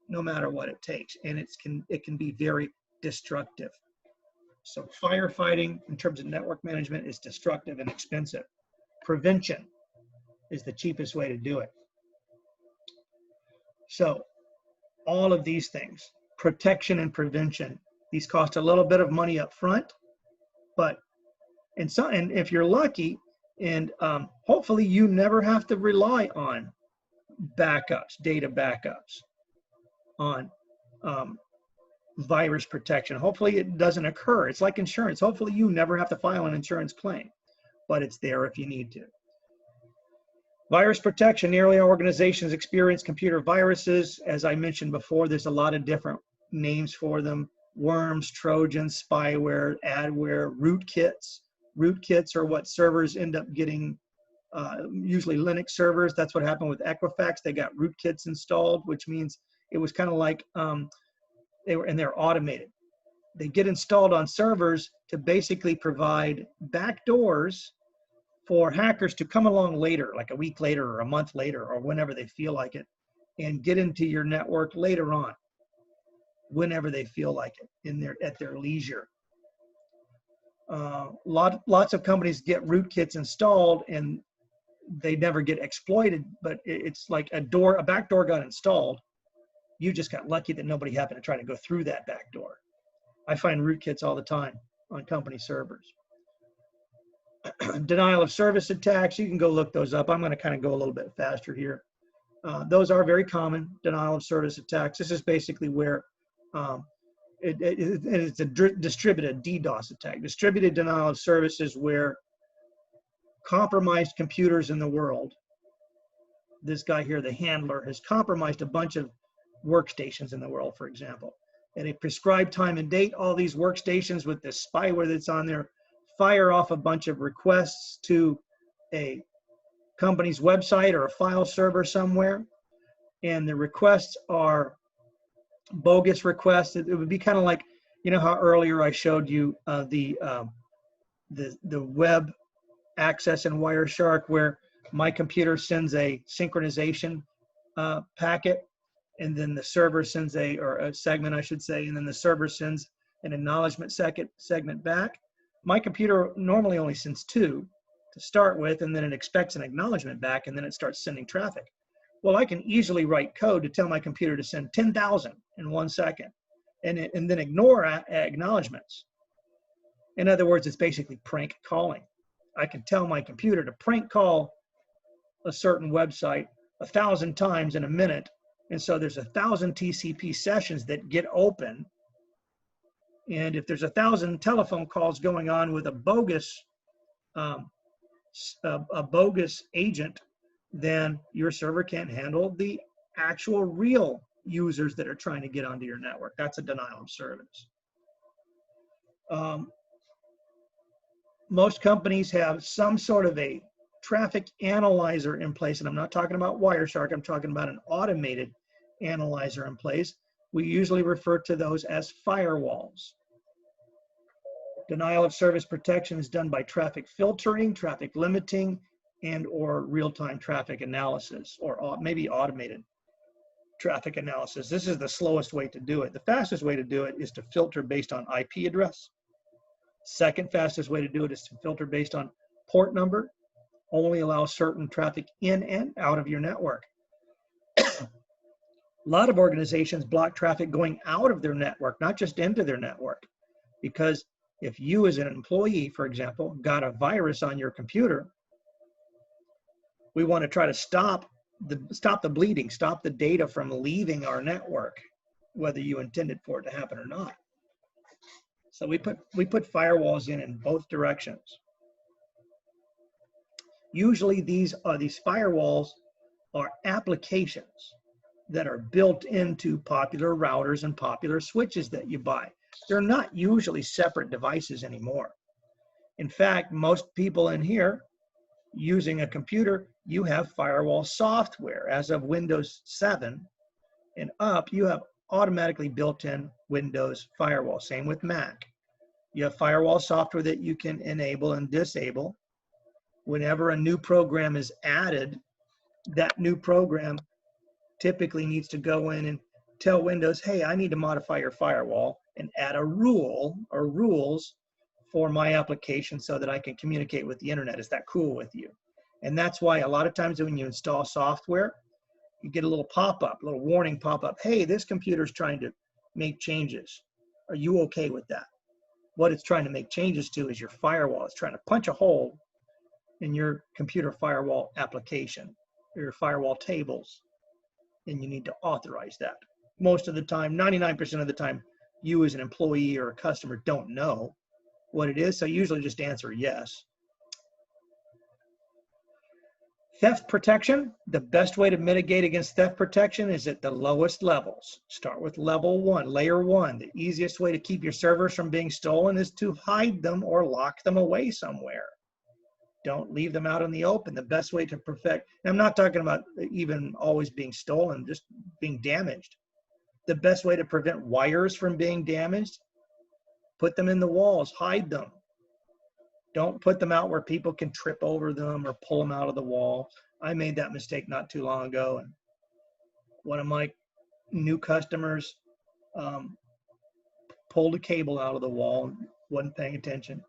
no matter what it takes. And it can be very destructive. So firefighting in terms of network management is destructive and expensive. Prevention is the cheapest way to do it. So all of these things, protection and prevention, these cost a little bit of money up front, but and if you're lucky, and hopefully you never have to rely on backups, data backups, on virus protection. Hopefully it doesn't occur. It's like insurance. Hopefully you never have to file an insurance claim, but it's there if you need to. Virus protection. Nearly all organizations experience computer viruses. As I mentioned before, there's a lot of different names for them. Worms, Trojans, spyware, adware, rootkits. Rootkits are what servers end up getting, usually Linux servers. That's what happened with Equifax. They got rootkits installed, which means it was kind of like they're automated. They get installed on servers to basically provide backdoors for hackers to come along later, like a week later or a month later or whenever they feel like it, and get into your network later on, whenever they feel like it, at their leisure. Lots of companies get rootkits installed and they never get exploited, but it's like a back door got installed. You just got lucky that nobody happened to try to go through that back door. I find rootkits all the time on company servers. Denial of service attacks, you can go look those up. I'm going to kind of go a little bit faster here. Those are very common, denial of service attacks. This is basically where it's a distributed DDoS attack. Distributed denial of service is where compromised computers in the world, this guy here, the handler, has compromised a bunch of workstations in the world, for example. At a prescribed time and date, all these workstations with this spyware that's on there fire off a bunch of requests to a company's website or a file server somewhere, and the requests are bogus requests. It would be kind of like, you know how earlier I showed you the web access in WIRESHARK, where my computer sends a synchronization packet, and then the server sends or a segment, I should say, and then the server sends an acknowledgement segment back. My computer normally only sends 2 to start with, and then it expects an acknowledgement back, and then it starts sending traffic. Well, I can easily write code to tell my computer to send 10,000 in 1 second, and then ignore acknowledgements. In other words, it's basically prank calling. I can tell my computer to prank call a certain website 1,000 times in a minute, and so there's 1,000 TCP sessions that get open. And if there's 1,000 telephone calls going on with a bogus agent, then your server can't handle the actual real users that are trying to get onto your network. That's a denial of service. Most companies have some sort of a traffic analyzer in place, and I'm not talking about WIRESHARK, I'm talking about an automated analyzer in place. We usually refer to those as firewalls. Denial of service protection is done by traffic filtering, traffic limiting, and or real-time traffic analysis, or maybe automated traffic analysis. This is the slowest way to do it. The fastest way to do it is to filter based on IP address. Second fastest way to do it is to filter based on port number. Only allow certain traffic in and out of your network. A lot of organizations block traffic going out of their network, not just into their network, because if you as an employee, for example, got a virus on your computer, we want to try to stop the bleeding, stop the data from leaving our network, whether you intended for it to happen or not. So we put firewalls in both directions. Usually these firewalls are applications that are built into popular routers and popular switches that you buy. They're not usually separate devices anymore. In fact, most people in here using a computer, you have firewall software. As of Windows 7 and up, you have automatically built-in Windows firewall. Same with Mac. You have firewall software that you can enable and disable. Whenever a new program is added, that new program typically needs to go in and tell Windows, hey, I need to modify your firewall and add a rule or rules for my application so that I can communicate with the internet. Is that cool with you? And that's why a lot of times when you install software, you get a little pop-up, a little warning pop-up. Hey, this computer's trying to make changes. Are you okay with that? What it's trying to make changes to is your firewall. It's trying to punch a hole in your computer firewall application or your firewall tables, and you need to authorize that. Most of the time, 99% of the time, you as an employee or a customer don't know what it is. So usually just answer yes. Theft protection, the best way to mitigate against theft protection is at the lowest levels. Start with level 1, layer 1. The easiest way to keep your servers from being stolen is to hide them or lock them away somewhere. Don't leave them out in the open. The best way to protect, and I'm not talking about even always being stolen, just being damaged. The best way to prevent wires from being damaged, put them in the walls, hide them. Don't put them out where people can trip over them or pull them out of the wall. I made that mistake not too long ago, and one of my new customers pulled a cable out of the wall and wasn't paying attention.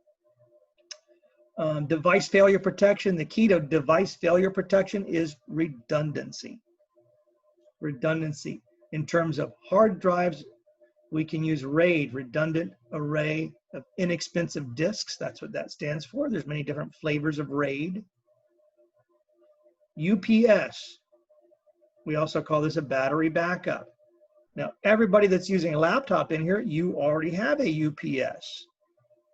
Device failure protection. The key to device failure protection is redundancy. Redundancy. In terms of hard drives, we can use RAID, redundant array of inexpensive disks. That's what that stands for. There's many different flavors of RAID. UPS. We also call this a battery backup. Now, everybody that's using a laptop in here, you already have a UPS.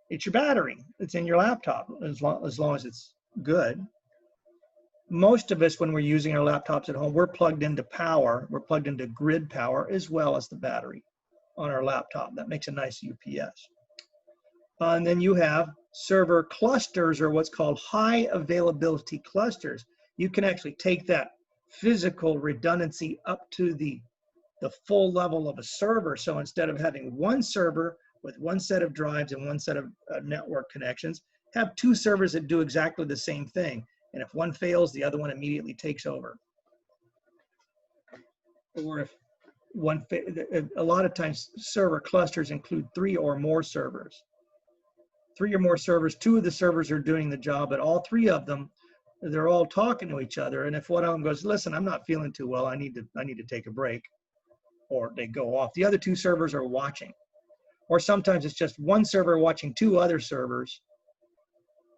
It's your battery. It's in your laptop as long as it's good. Most of us, when we're using our laptops at home, we're plugged into power. We're plugged into grid power as well as the battery on our laptop. That makes a nice UPS. And then you have server clusters, or what's called high availability clusters. You can actually take that physical redundancy up to the full level of a server. So instead of having one server with one set of drives and one set of network connections, have two servers that do exactly the same thing. And if one fails, the other one immediately takes over. Or if one, a lot of times server clusters include 3 or more servers. 3 or more servers, 2 of the servers are doing the job, but all 3 of them, they're all talking to each other. And if one of them goes, listen, I'm not feeling too well, I need to take a break, or they go off, the other 2 servers are watching. Or sometimes it's just one server watching 2 other servers.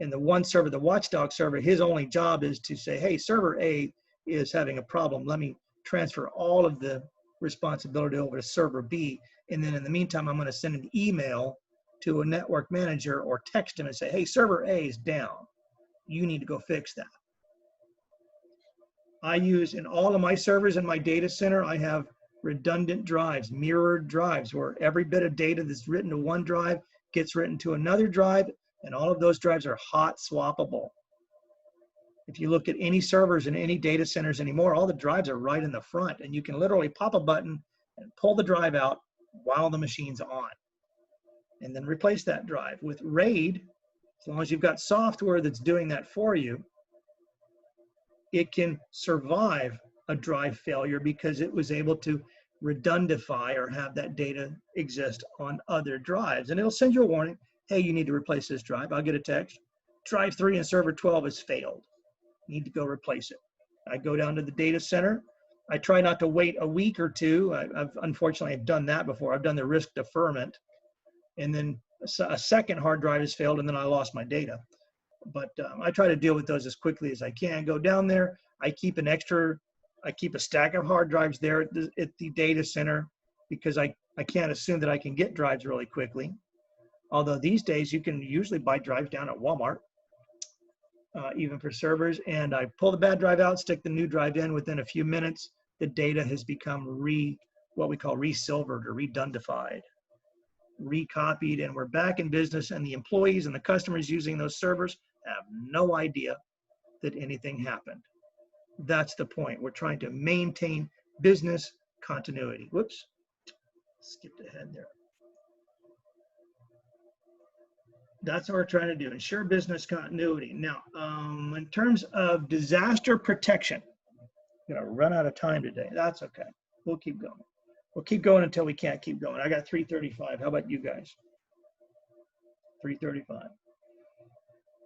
And the one server, the watchdog server, his only job is to say, hey, server A is having a problem. Let me transfer all of the responsibility over to server B. And then in the meantime, I'm going to send an email to a network manager or text him and say, hey, server A is down. You need to go fix that. I use in all of my servers in my data center, I have redundant drives, mirrored drives, where every bit of data that's written to one drive gets written to another drive, and all of those drives are hot swappable. If you look at any servers in any data centers anymore, all the drives are right in the front, and you can literally pop a button and pull the drive out while the machine's on, and then replace that drive. With RAID, as long as you've got software that's doing that for you, it can survive a drive failure because it was able to redundify or have that data exist on other drives. And it'll send you a warning, hey, you need to replace this drive. I'll get a text, drive 3 in server 12 has failed. You need to go replace it. I go down to the data center. I try not to wait a week or 2. Unfortunately, I've done that before. I've done the risk deferment. And then a second hard drive has failed, and then I lost my data. But I try to deal with those as quickly as I can. Go down there. I keep a stack of hard drives there at the data center because I can't assume that I can get drives really quickly. Although these days you can usually buy drives down at Walmart, even for servers. And I pull the bad drive out, stick the new drive in. Within a few minutes, the data has become what we call resilvered or redundified, recopied, and we're back in business. And the employees and the customers using those servers have no idea that anything happened. That's the point. We're trying to maintain business continuity. Whoops, skipped ahead there. That's what we're trying to do, ensure business continuity. Now, in terms of disaster protection, I'm gonna run out of time today. That's okay, we'll keep going. We'll keep going until we can't keep going. I got 3:35, how about you guys? 3:35.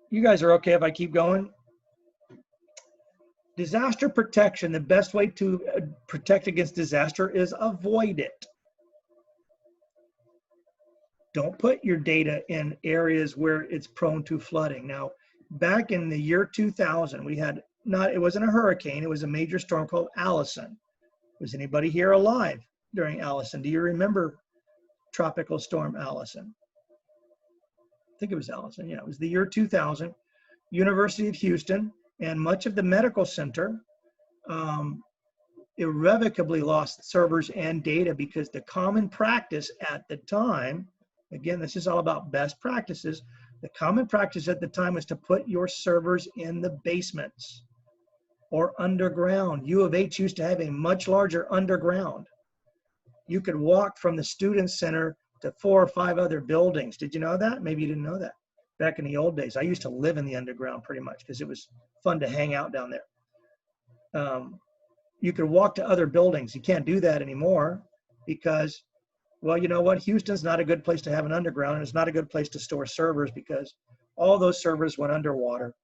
You guys are okay if I keep going? Disaster protection, the best way to protect against disaster is avoid it. Don't put your data in areas where it's prone to flooding. Now, back in the year 2000, we had it wasn't a hurricane, it was a major storm called Allison. Was anybody here alive during Allison? Do you remember Tropical Storm Allison. I think it was Allison. Yeah, it was the year 2000. University of Houston and much of the medical center irrevocably lost servers and data because the common practice at the time, again, this is all about best practices. The common practice at the time was to put your servers in the basements or underground. U of H used to have a much larger underground. You could walk from the student center to 4 or 5 other buildings. Did you know that? Maybe you didn't know that. Back in the old days, I used to live in the underground pretty much because it was fun to hang out down there. You could walk to other buildings. You can't do that anymore because, well, you know what? Houston's not a good place to have an underground, and it's not a good place to store servers because all those servers went underwater.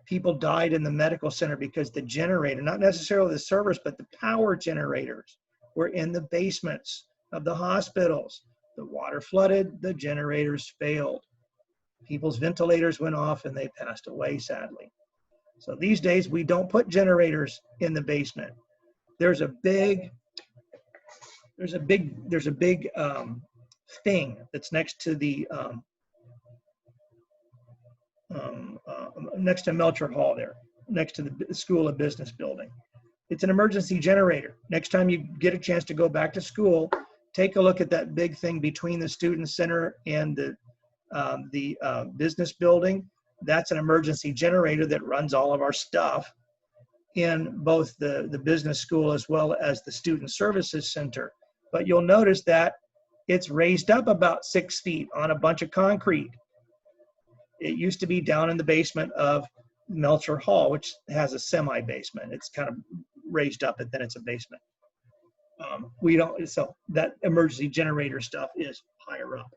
People died in the medical center because the generator, not necessarily the servers, but the power generators were in the basements of the hospitals. The water flooded, the generators failed. People's ventilators went off and they passed away, sadly. So these days we don't put generators in the basement. There's a big thing that's next to the next to Melcher Hall there, next to the School of Business building. It's an emergency generator. Next time you get a chance to go back to school, take a look at that big thing between the student center and the business building. That's an emergency generator that runs all of our stuff in both the business school as well as the student services center. But you'll notice that it's raised up about 6 feet on a bunch of concrete. It used to be down in the basement of Melcher Hall, which has a semi-basement. It's kind of raised up and then it's a basement. So that emergency generator stuff is higher up.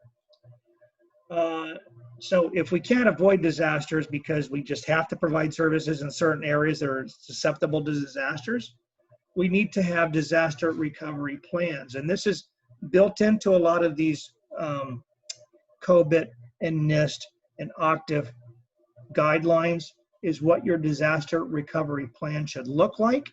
So if we can't avoid disasters because we just have to provide services in certain areas that are susceptible to disasters, we need to have disaster recovery plans. And this is built into a lot of these COBIT and NIST and Octave guidelines is what your disaster recovery plan should look like.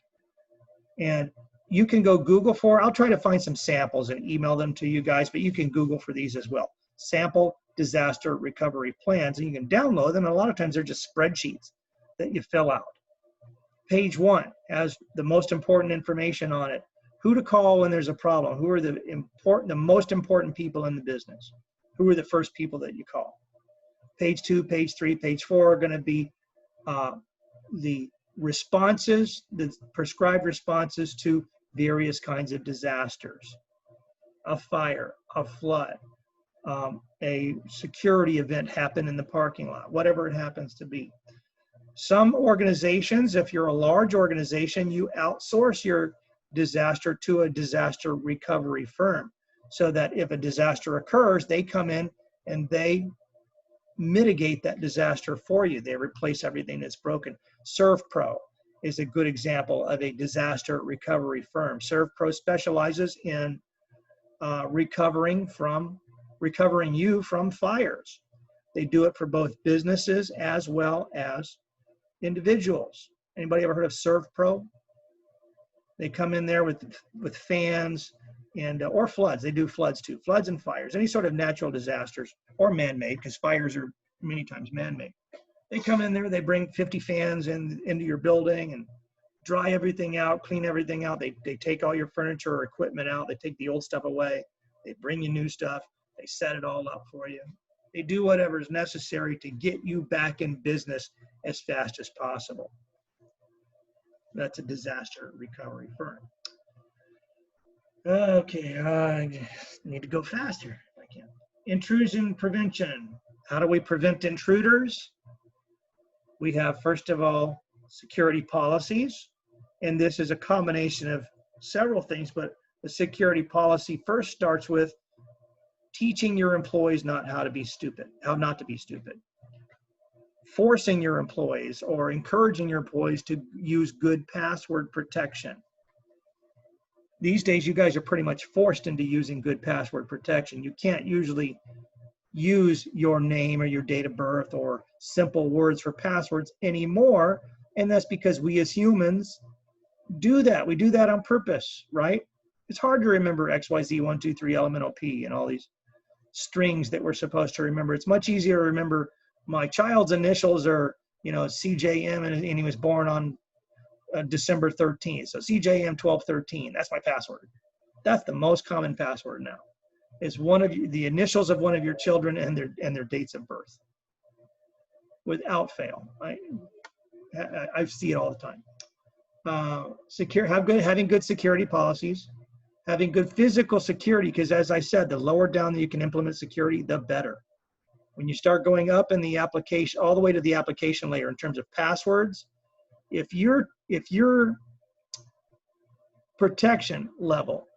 And you can go Google for, I'll try to find some samples and email them to you guys, but you can Google for these as well. Sample disaster recovery plans, and you can download them. And a lot of times they're just spreadsheets that you fill out. Page 1 has the most important information on it. Who to call when there's a problem. Who are the most important people in the business? Who are the first people that you call? Page 2, page 3, page 4 are going to be the responses, the prescribed responses to various kinds of disasters. A fire, a flood, a security event happen in the parking lot, whatever it happens to be. Some organizations, if you're a large organization, you outsource your disaster to a disaster recovery firm so that if a disaster occurs, they come in and they mitigate that disaster for you. They replace everything that's broken. ServPro is a good example of a disaster recovery firm. ServPro specializes in recovering you from fires. They do it for both businesses as well as individuals. Anybody ever heard of ServPro? They come in there with fans and or floods. They do floods too, floods and fires, any sort of natural disasters or man-made, because fires are many times man-made. They come in there, they bring 50 fans into your building and dry everything out, clean everything out. They take all your furniture or equipment out. They take the old stuff away. They bring you new stuff. They set it all up for you. They do whatever is necessary to get you back in business as fast as possible. That's a disaster recovery firm. Okay, I need to go faster if I can. Intrusion prevention. How do we prevent intruders? We have, first of all, security policies. And this is a combination of several things, but the security policy first starts with teaching your employees how not to be stupid. Forcing your employees or encouraging your employees to use good password protection. These days, you guys are pretty much forced into using good password protection. You can't usually use your name or your date of birth or simple words for passwords anymore. And that's because we as humans do that. We do that on purpose, right? it's hard to remember XYZ 1, 2, 3 elemental P and all these strings that we're supposed to remember. It's much easier to remember my child's initials are, you know, CJM, and he was born on December 13th. So CJM 1213, that's my password. That's the most common password now. Is the initials of one of your children and their dates of birth. Without fail. I see it all the time. Having good security policies, having good physical security, because as I said, the lower down that you can implement security, the better. When you start going up in the application, all the way to the application layer in terms of passwords, if your protection level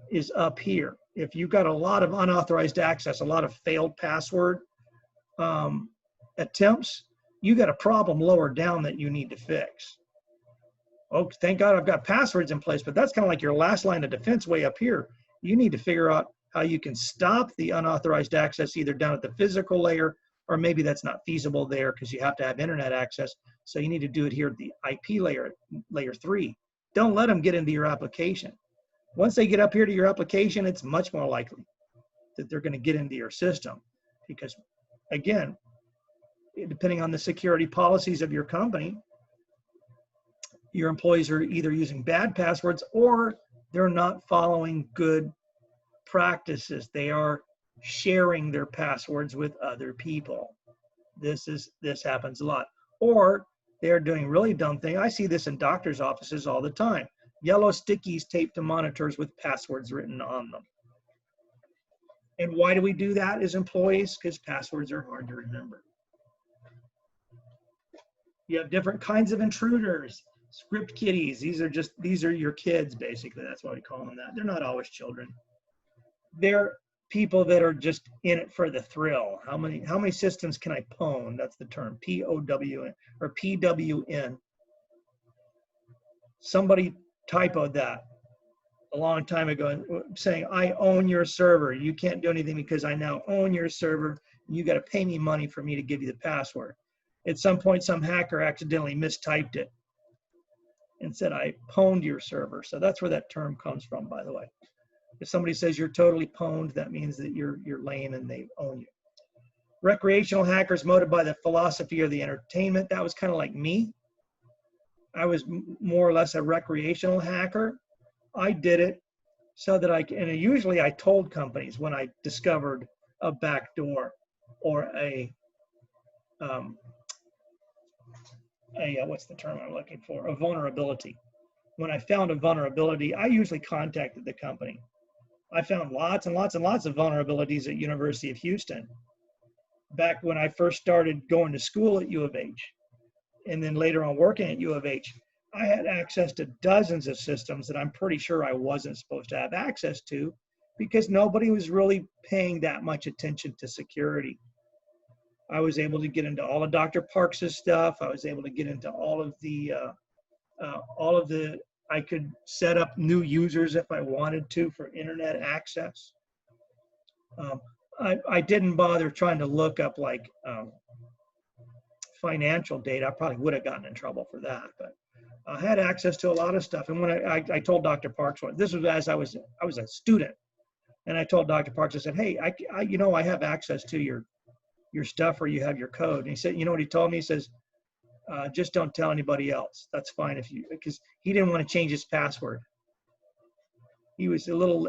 is up here, if you've got a lot of unauthorized access, a lot of failed password attempts, you got a problem lower down that you need to fix. Oh, thank God I've got passwords in place, but that's kind of like your last line of defense way up here. You need to figure out how you can stop the unauthorized access either down at the physical layer, or maybe that's not feasible there because you have to have internet access. So you need to do it here at the IP layer, layer 3. Don't let them get into your application. Once they get up here to your application, it's much more likely that they're going to get into your system because, again, depending on the security policies of your company, your employees are either using bad passwords or they're not following good practices. They are sharing their passwords with other people. This happens a lot. Or they're doing really dumb thing. I see this in doctors' offices all the time. Yellow stickies taped to monitors with passwords written on them. And why do we do that as employees? Because passwords are hard to remember. You have different kinds of intruders. Script kiddies, these are your kids, basically. That's why we call them that. They're not always children. They're people that are just in it for the thrill. How many systems can I pwn? That's the term, P-O-W-N or P-W-N. Somebody typoed that a long time ago saying, I own your server. You can't do anything because I now own your server. You got to pay me money for me to give you the password. At some point, some hacker accidentally mistyped it and said, I pwned your server. So that's where that term comes from, by the way. If somebody says you're totally pwned, that means that you're lame and they own you. Recreational hackers motivated by the philosophy of the entertainment. That was kind of like me. I was more or less a recreational hacker. I did it so that and usually I told companies when I discovered a backdoor or what's the term I'm looking for? A vulnerability. When I found a vulnerability, I usually contacted the company. I found lots and lots and lots of vulnerabilities at University of Houston. Back when I first started going to school at U of H, and then later on working at U of H, I had access to dozens of systems that I'm pretty sure I wasn't supposed to have access to because nobody was really paying that much attention to security. I was able to get into all of Dr. Parks' stuff. I was able to get into all of the, I could set up new users if I wanted to for internet access. I didn't bother trying to look up like financial data. I probably would have gotten in trouble for that, but I had access to a lot of stuff. And when I told Dr. Parks, this was as I was a student, and I told Dr. Parks, I said, hey, I have access to your stuff, or you have your code. And he said, you know what he told me? He says, just don't tell anybody else. That's fine because he didn't want to change his password. He was a little,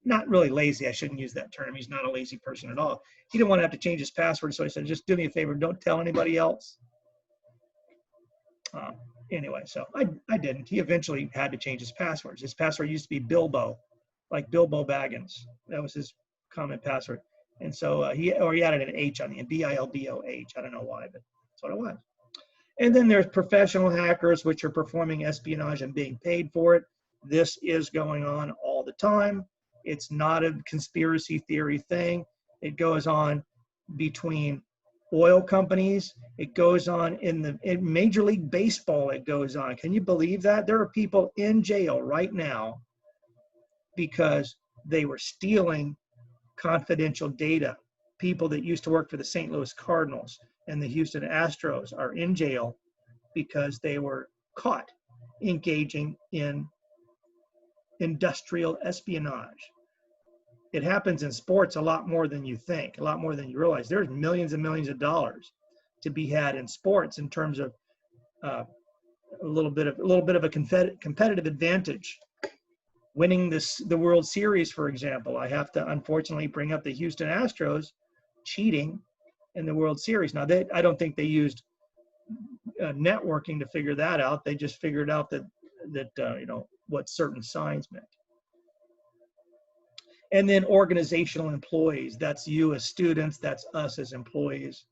not really lazy. I shouldn't use that term. He's not a lazy person at all. He didn't want to have to change his password. So I said, just do me a favor. Don't tell anybody else. Anyway, so I didn't. He eventually had to change his passwords. His password used to be Bilbo, like Bilbo Baggins. That was his common password. And so he added an H on the end, B-I-L-B-O-H. I don't know why, but that's what it was. And then there's professional hackers, which are performing espionage and being paid for it. This is going on all the time. It's not a conspiracy theory thing. It goes on between oil companies. It goes on in Major League Baseball. It goes on. Can you believe that? There are people in jail right now because they were stealing confidential data. People that used to work for the St. Louis Cardinals and the Houston Astros are in jail because they were caught engaging in industrial espionage. It happens in sports a lot more than you think, a lot more than you realize. There's millions and millions of dollars to be had in sports in terms of a little bit of a competitive advantage. Winning the World Series, for example, I have to unfortunately bring up the Houston Astros cheating in the World Series. Now, I don't think they used networking to figure that out. They just figured out that what certain signs meant. And then organizational employees. That's you as students. That's us as employees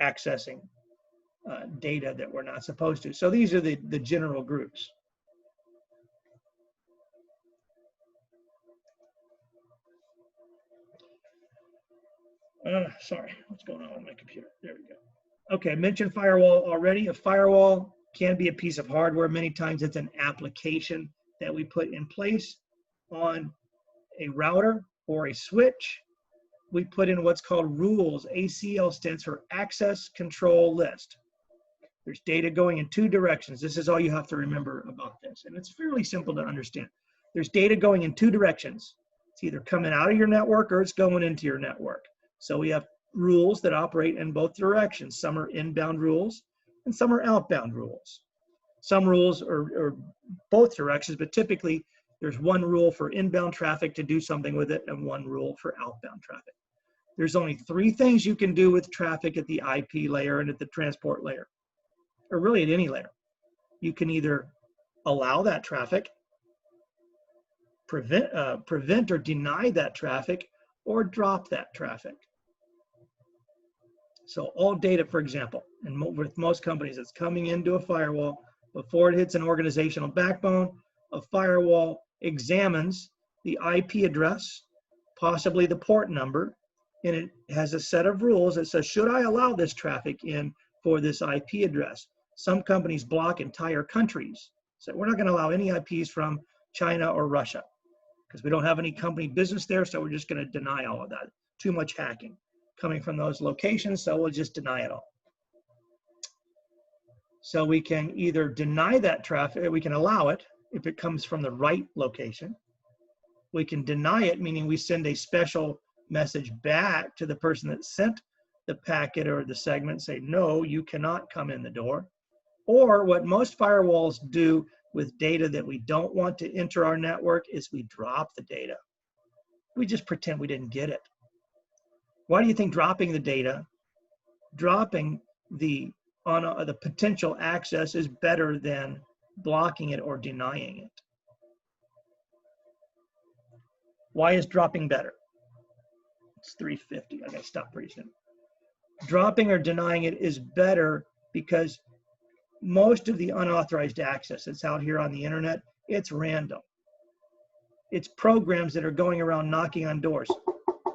accessing data that we're not supposed to. So these are the general groups. Sorry, what's going on with my computer? There we go. Okay, I mentioned firewall already. A firewall can be a piece of hardware. Many times it's an application that we put in place on a router or a switch. We put in what's called rules. ACL stands for Access Control List. There's data going in two directions. This is all you have to remember about this. And it's fairly simple to understand. There's data going in two directions. It's either coming out of your network or it's going into your network. So we have rules that operate in both directions. Some are inbound rules and some are outbound rules. Some rules are both directions, but typically there's one rule for inbound traffic to do something with it and one rule for outbound traffic. There's only three things you can do with traffic at the IP layer and at the transport layer, or really at any layer. You can either allow that traffic, prevent or deny that traffic, or drop that traffic. So all data, for example, and with most companies, it's coming into a firewall. Before it hits an organizational backbone, a firewall examines the IP address, possibly the port number, and it has a set of rules that says, should I allow this traffic in for this IP address? Some companies block entire countries. So we're not going to allow any IPs from China or Russia because we don't have any company business there, so we're just going to deny all of that. Too much hacking coming from those locations, so we'll just deny it all. So we can either deny that traffic, we can allow it if it comes from the right location. We can deny it, meaning we send a special message back to the person that sent the packet or the segment, say, no, you cannot come in the door. Or what most firewalls do with data that we don't want to enter our network is we drop the data. We just pretend we didn't get it. Why do you think dropping the data, dropping the potential access is better than blocking it or denying it? Why is dropping better? It's 3:50. I gotta stop pretty soon. Dropping or denying it is better because most of the unauthorized access that's out here on the internet, it's random. It's programs that are going around knocking on doors.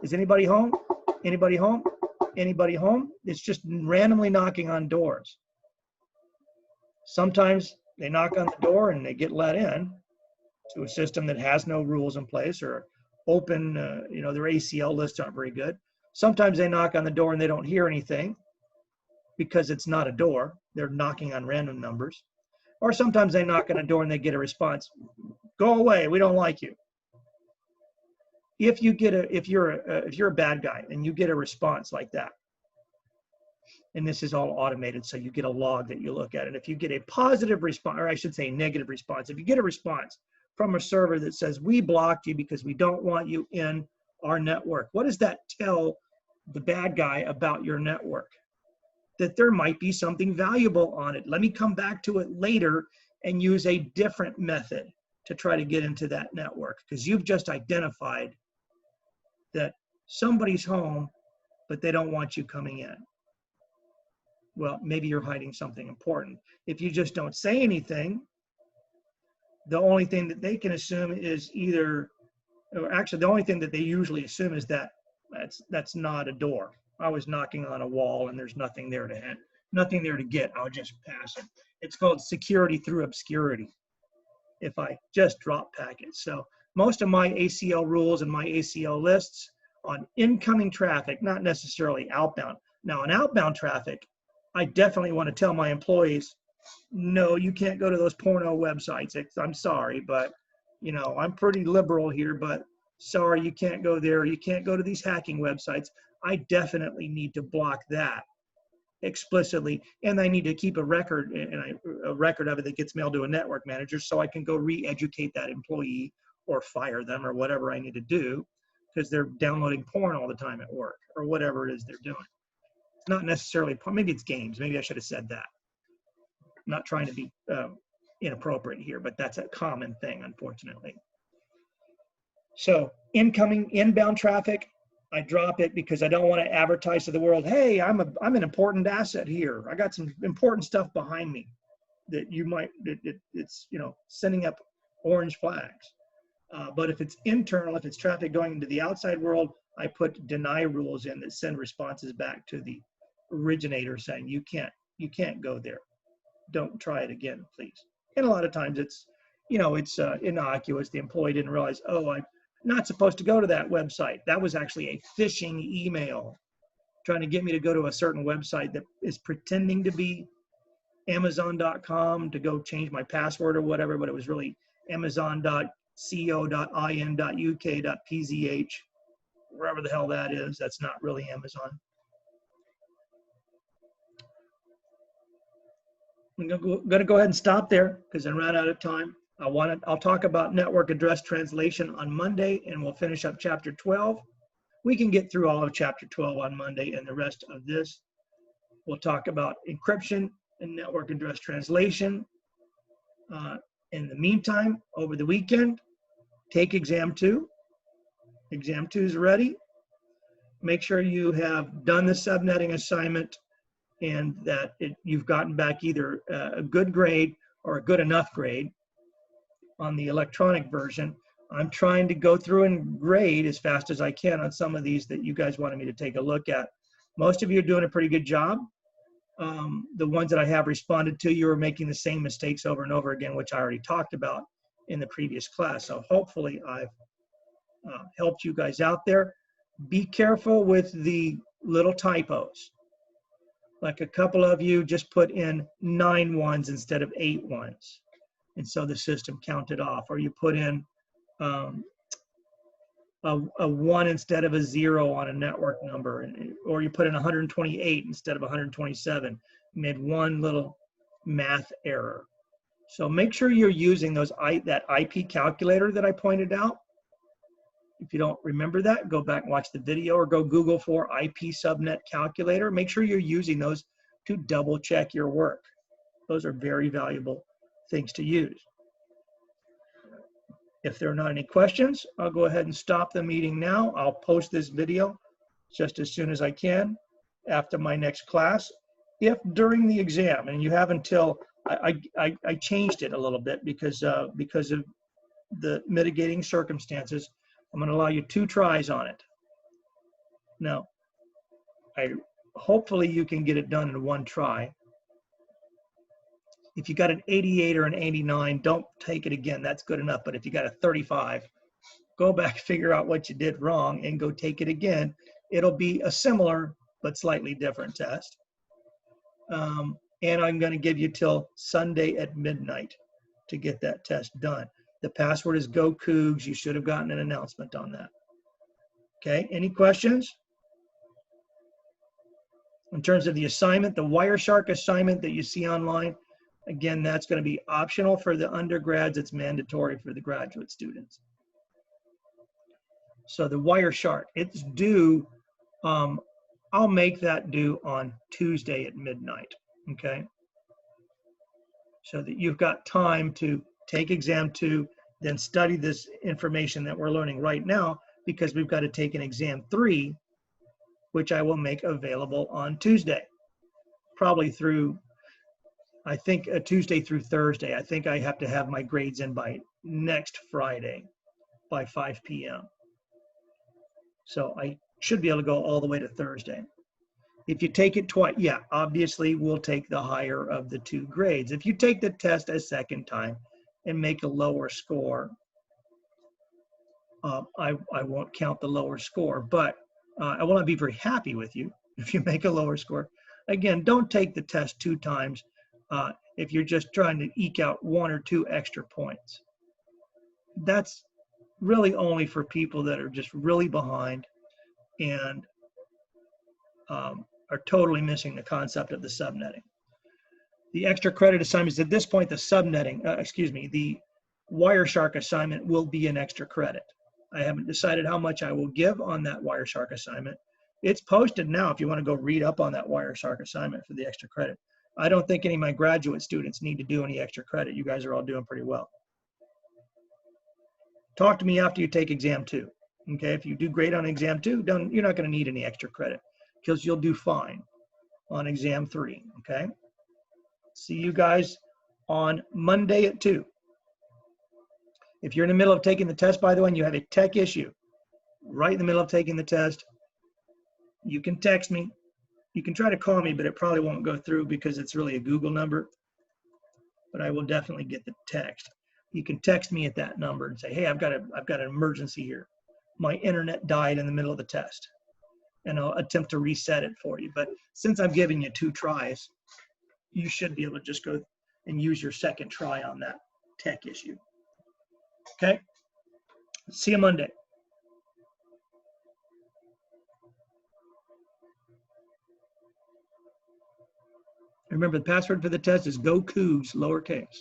Is anybody home? Anybody home? Anybody home? It's just randomly knocking on doors. Sometimes they knock on the door and they get let in to a system that has no rules in place or open, their ACL lists aren't very good. Sometimes they knock on the door and they don't hear anything because it's not a door. They're knocking on random numbers. Or sometimes they knock on a door and they get a response. Go away, we don't like you. If you're a bad guy and you get a response like that, and this is all automated, so you get a log that you look at it. If you get a positive response, or I should say negative response, if you get a response from a server that says, we blocked you because we don't want you in our network, what does that tell the bad guy about your network? That there might be something valuable on it. Let me come back to it later and use a different method to try to get into that network, because you've just identified that somebody's home, but they don't want you coming in. Well, maybe you're hiding something important. If you just don't say anything, the only thing that they can assume is the only thing that they usually assume is that that's not a door. I was knocking on a wall and there's nothing there to get. I'll just pass it. It's called security through obscurity if I just drop packets. So most of my ACL rules and my ACL lists on incoming traffic, not necessarily outbound. Now, on outbound traffic, I definitely want to tell my employees, no, you can't go to those porno websites. I'm sorry, but you know, I'm pretty liberal here, but sorry, you can't go there. You can't go to these hacking websites. I definitely need to block that explicitly, and I need to keep a record a record of it that gets mailed to a network manager, so I can go re-educate that employee or fire them or whatever I need to do, because they're downloading porn all the time at work or whatever it is they're doing. It's not necessarily porn. Maybe it's games. Maybe I should have said that. I'm not trying to be inappropriate here, but that's a common thing, unfortunately. So inbound traffic, I drop it because I don't want to advertise to the world, hey, I'm an important asset here. I got some important stuff behind me that you might, it's, you know, sending up orange flags. But if it's internal, if it's traffic going into the outside world, I put deny rules in that send responses back to the originator saying, you can't go there. Don't try it again, please. And a lot of times it's, you know, it's innocuous. The employee didn't realize, oh, I'm not supposed to go to that website. That was actually a phishing email trying to get me to go to a certain website that is pretending to be Amazon.com to go change my password or whatever, but it was really Amazon.co.in.uk.pzh, wherever the hell that is. That's not really Amazon. I'm going to go ahead and stop there because I ran out of time. I'll talk about network address translation on Monday, and we'll finish up chapter 12. We can get through all of chapter 12 on Monday and the rest of this. We'll talk about encryption and network address translation. In the meantime, over the weekend, take exam 2. Exam 2 is ready. Make sure you have done the subnetting assignment and that you've gotten back either a good grade or a good enough grade on the electronic version. I'm trying to go through and grade as fast as I can on some of these that you guys wanted me to take a look at. Most of you are doing a pretty good job. The ones that I have responded to, you are making the same mistakes over and over again, which I already talked about in the previous class. So hopefully I've helped you guys out there. Be careful with the little typos. Like a couple of you just put in 9 ones instead of 8 ones. And so the system counted off. Or you put in a 1 instead of a 0 on a network number. Or you put in 128 instead of 127. You made one little math error. So make sure you're using that IP calculator that I pointed out. If you don't remember that, go back and watch the video or go Google for IP subnet calculator. Make sure you're using those to double check your work. Those are very valuable things to use. If there are not any questions, I'll go ahead and stop the meeting now. I'll post this video just as soon as I can after my next class. If during the exam, and you have until, I changed it a little bit because of the mitigating circumstances, I'm going to allow you 2 tries on it. Now, hopefully you can get it done in 1 try. If you got an 88 or an 89, don't take it again. That's good enough. But if you got a 35, go back, figure out what you did wrong, and go take it again. It'll be a similar but slightly different test. And I'm going to give you till Sunday at midnight to get that test done. The password is GoCougs. You should have gotten an announcement on that. Okay, any questions? In terms of the assignment, the WIRESHARK assignment that you see online, again, that's going to be optional for the undergrads. It's mandatory for the graduate students. So the WIRESHARK, it's due, I'll make that due on Tuesday at midnight, okay? So that you've got time to take exam 2, then study this information that we're learning right now, because we've got to take an exam 3, which I will make available on Tuesday, probably through, I think, Tuesday through Thursday. I think I have to have my grades in by next Friday by 5 p.m. So I should be able to go all the way to Thursday. If you take it twice, yeah, obviously we'll take the higher of the 2 grades. If you take the test a second time and make a lower score, I won't count the lower score, but I will not be very happy with you if you make a lower score. Again, don't take the test 2 times if you're just trying to eke out 1 or 2 extra points. that's really only for people that are just really behind and are totally missing the concept of the subnetting. The extra credit assignments at this point, the subnetting, the WIRESHARK assignment will be an extra credit. I haven't decided how much I will give on that WIRESHARK assignment. It's posted now if you want to go read up on that WIRESHARK assignment for the extra credit. I don't think any of my graduate students need to do any extra credit. You guys are all doing pretty well. Talk to me after you take exam 2. Okay, if you do great on exam 2, you're not going to need any extra credit because you'll do fine on exam 3. Okay, see you guys on Monday at 2. If you're in the middle of taking the test, by the way, and you have a tech issue right in the middle of taking the test, you can text me. You can try to call me, but it probably won't go through because it's really a Google number. But I will definitely get the text. You can text me at that number and say, hey, I've got an emergency here. My internet died in the middle of the test. And I'll attempt to reset it for you. But since I'm giving you 2 tries, you should be able to just go and use your second try on that tech issue. Okay? See you Monday. Remember, the password for the test is GoCougs, lowercase.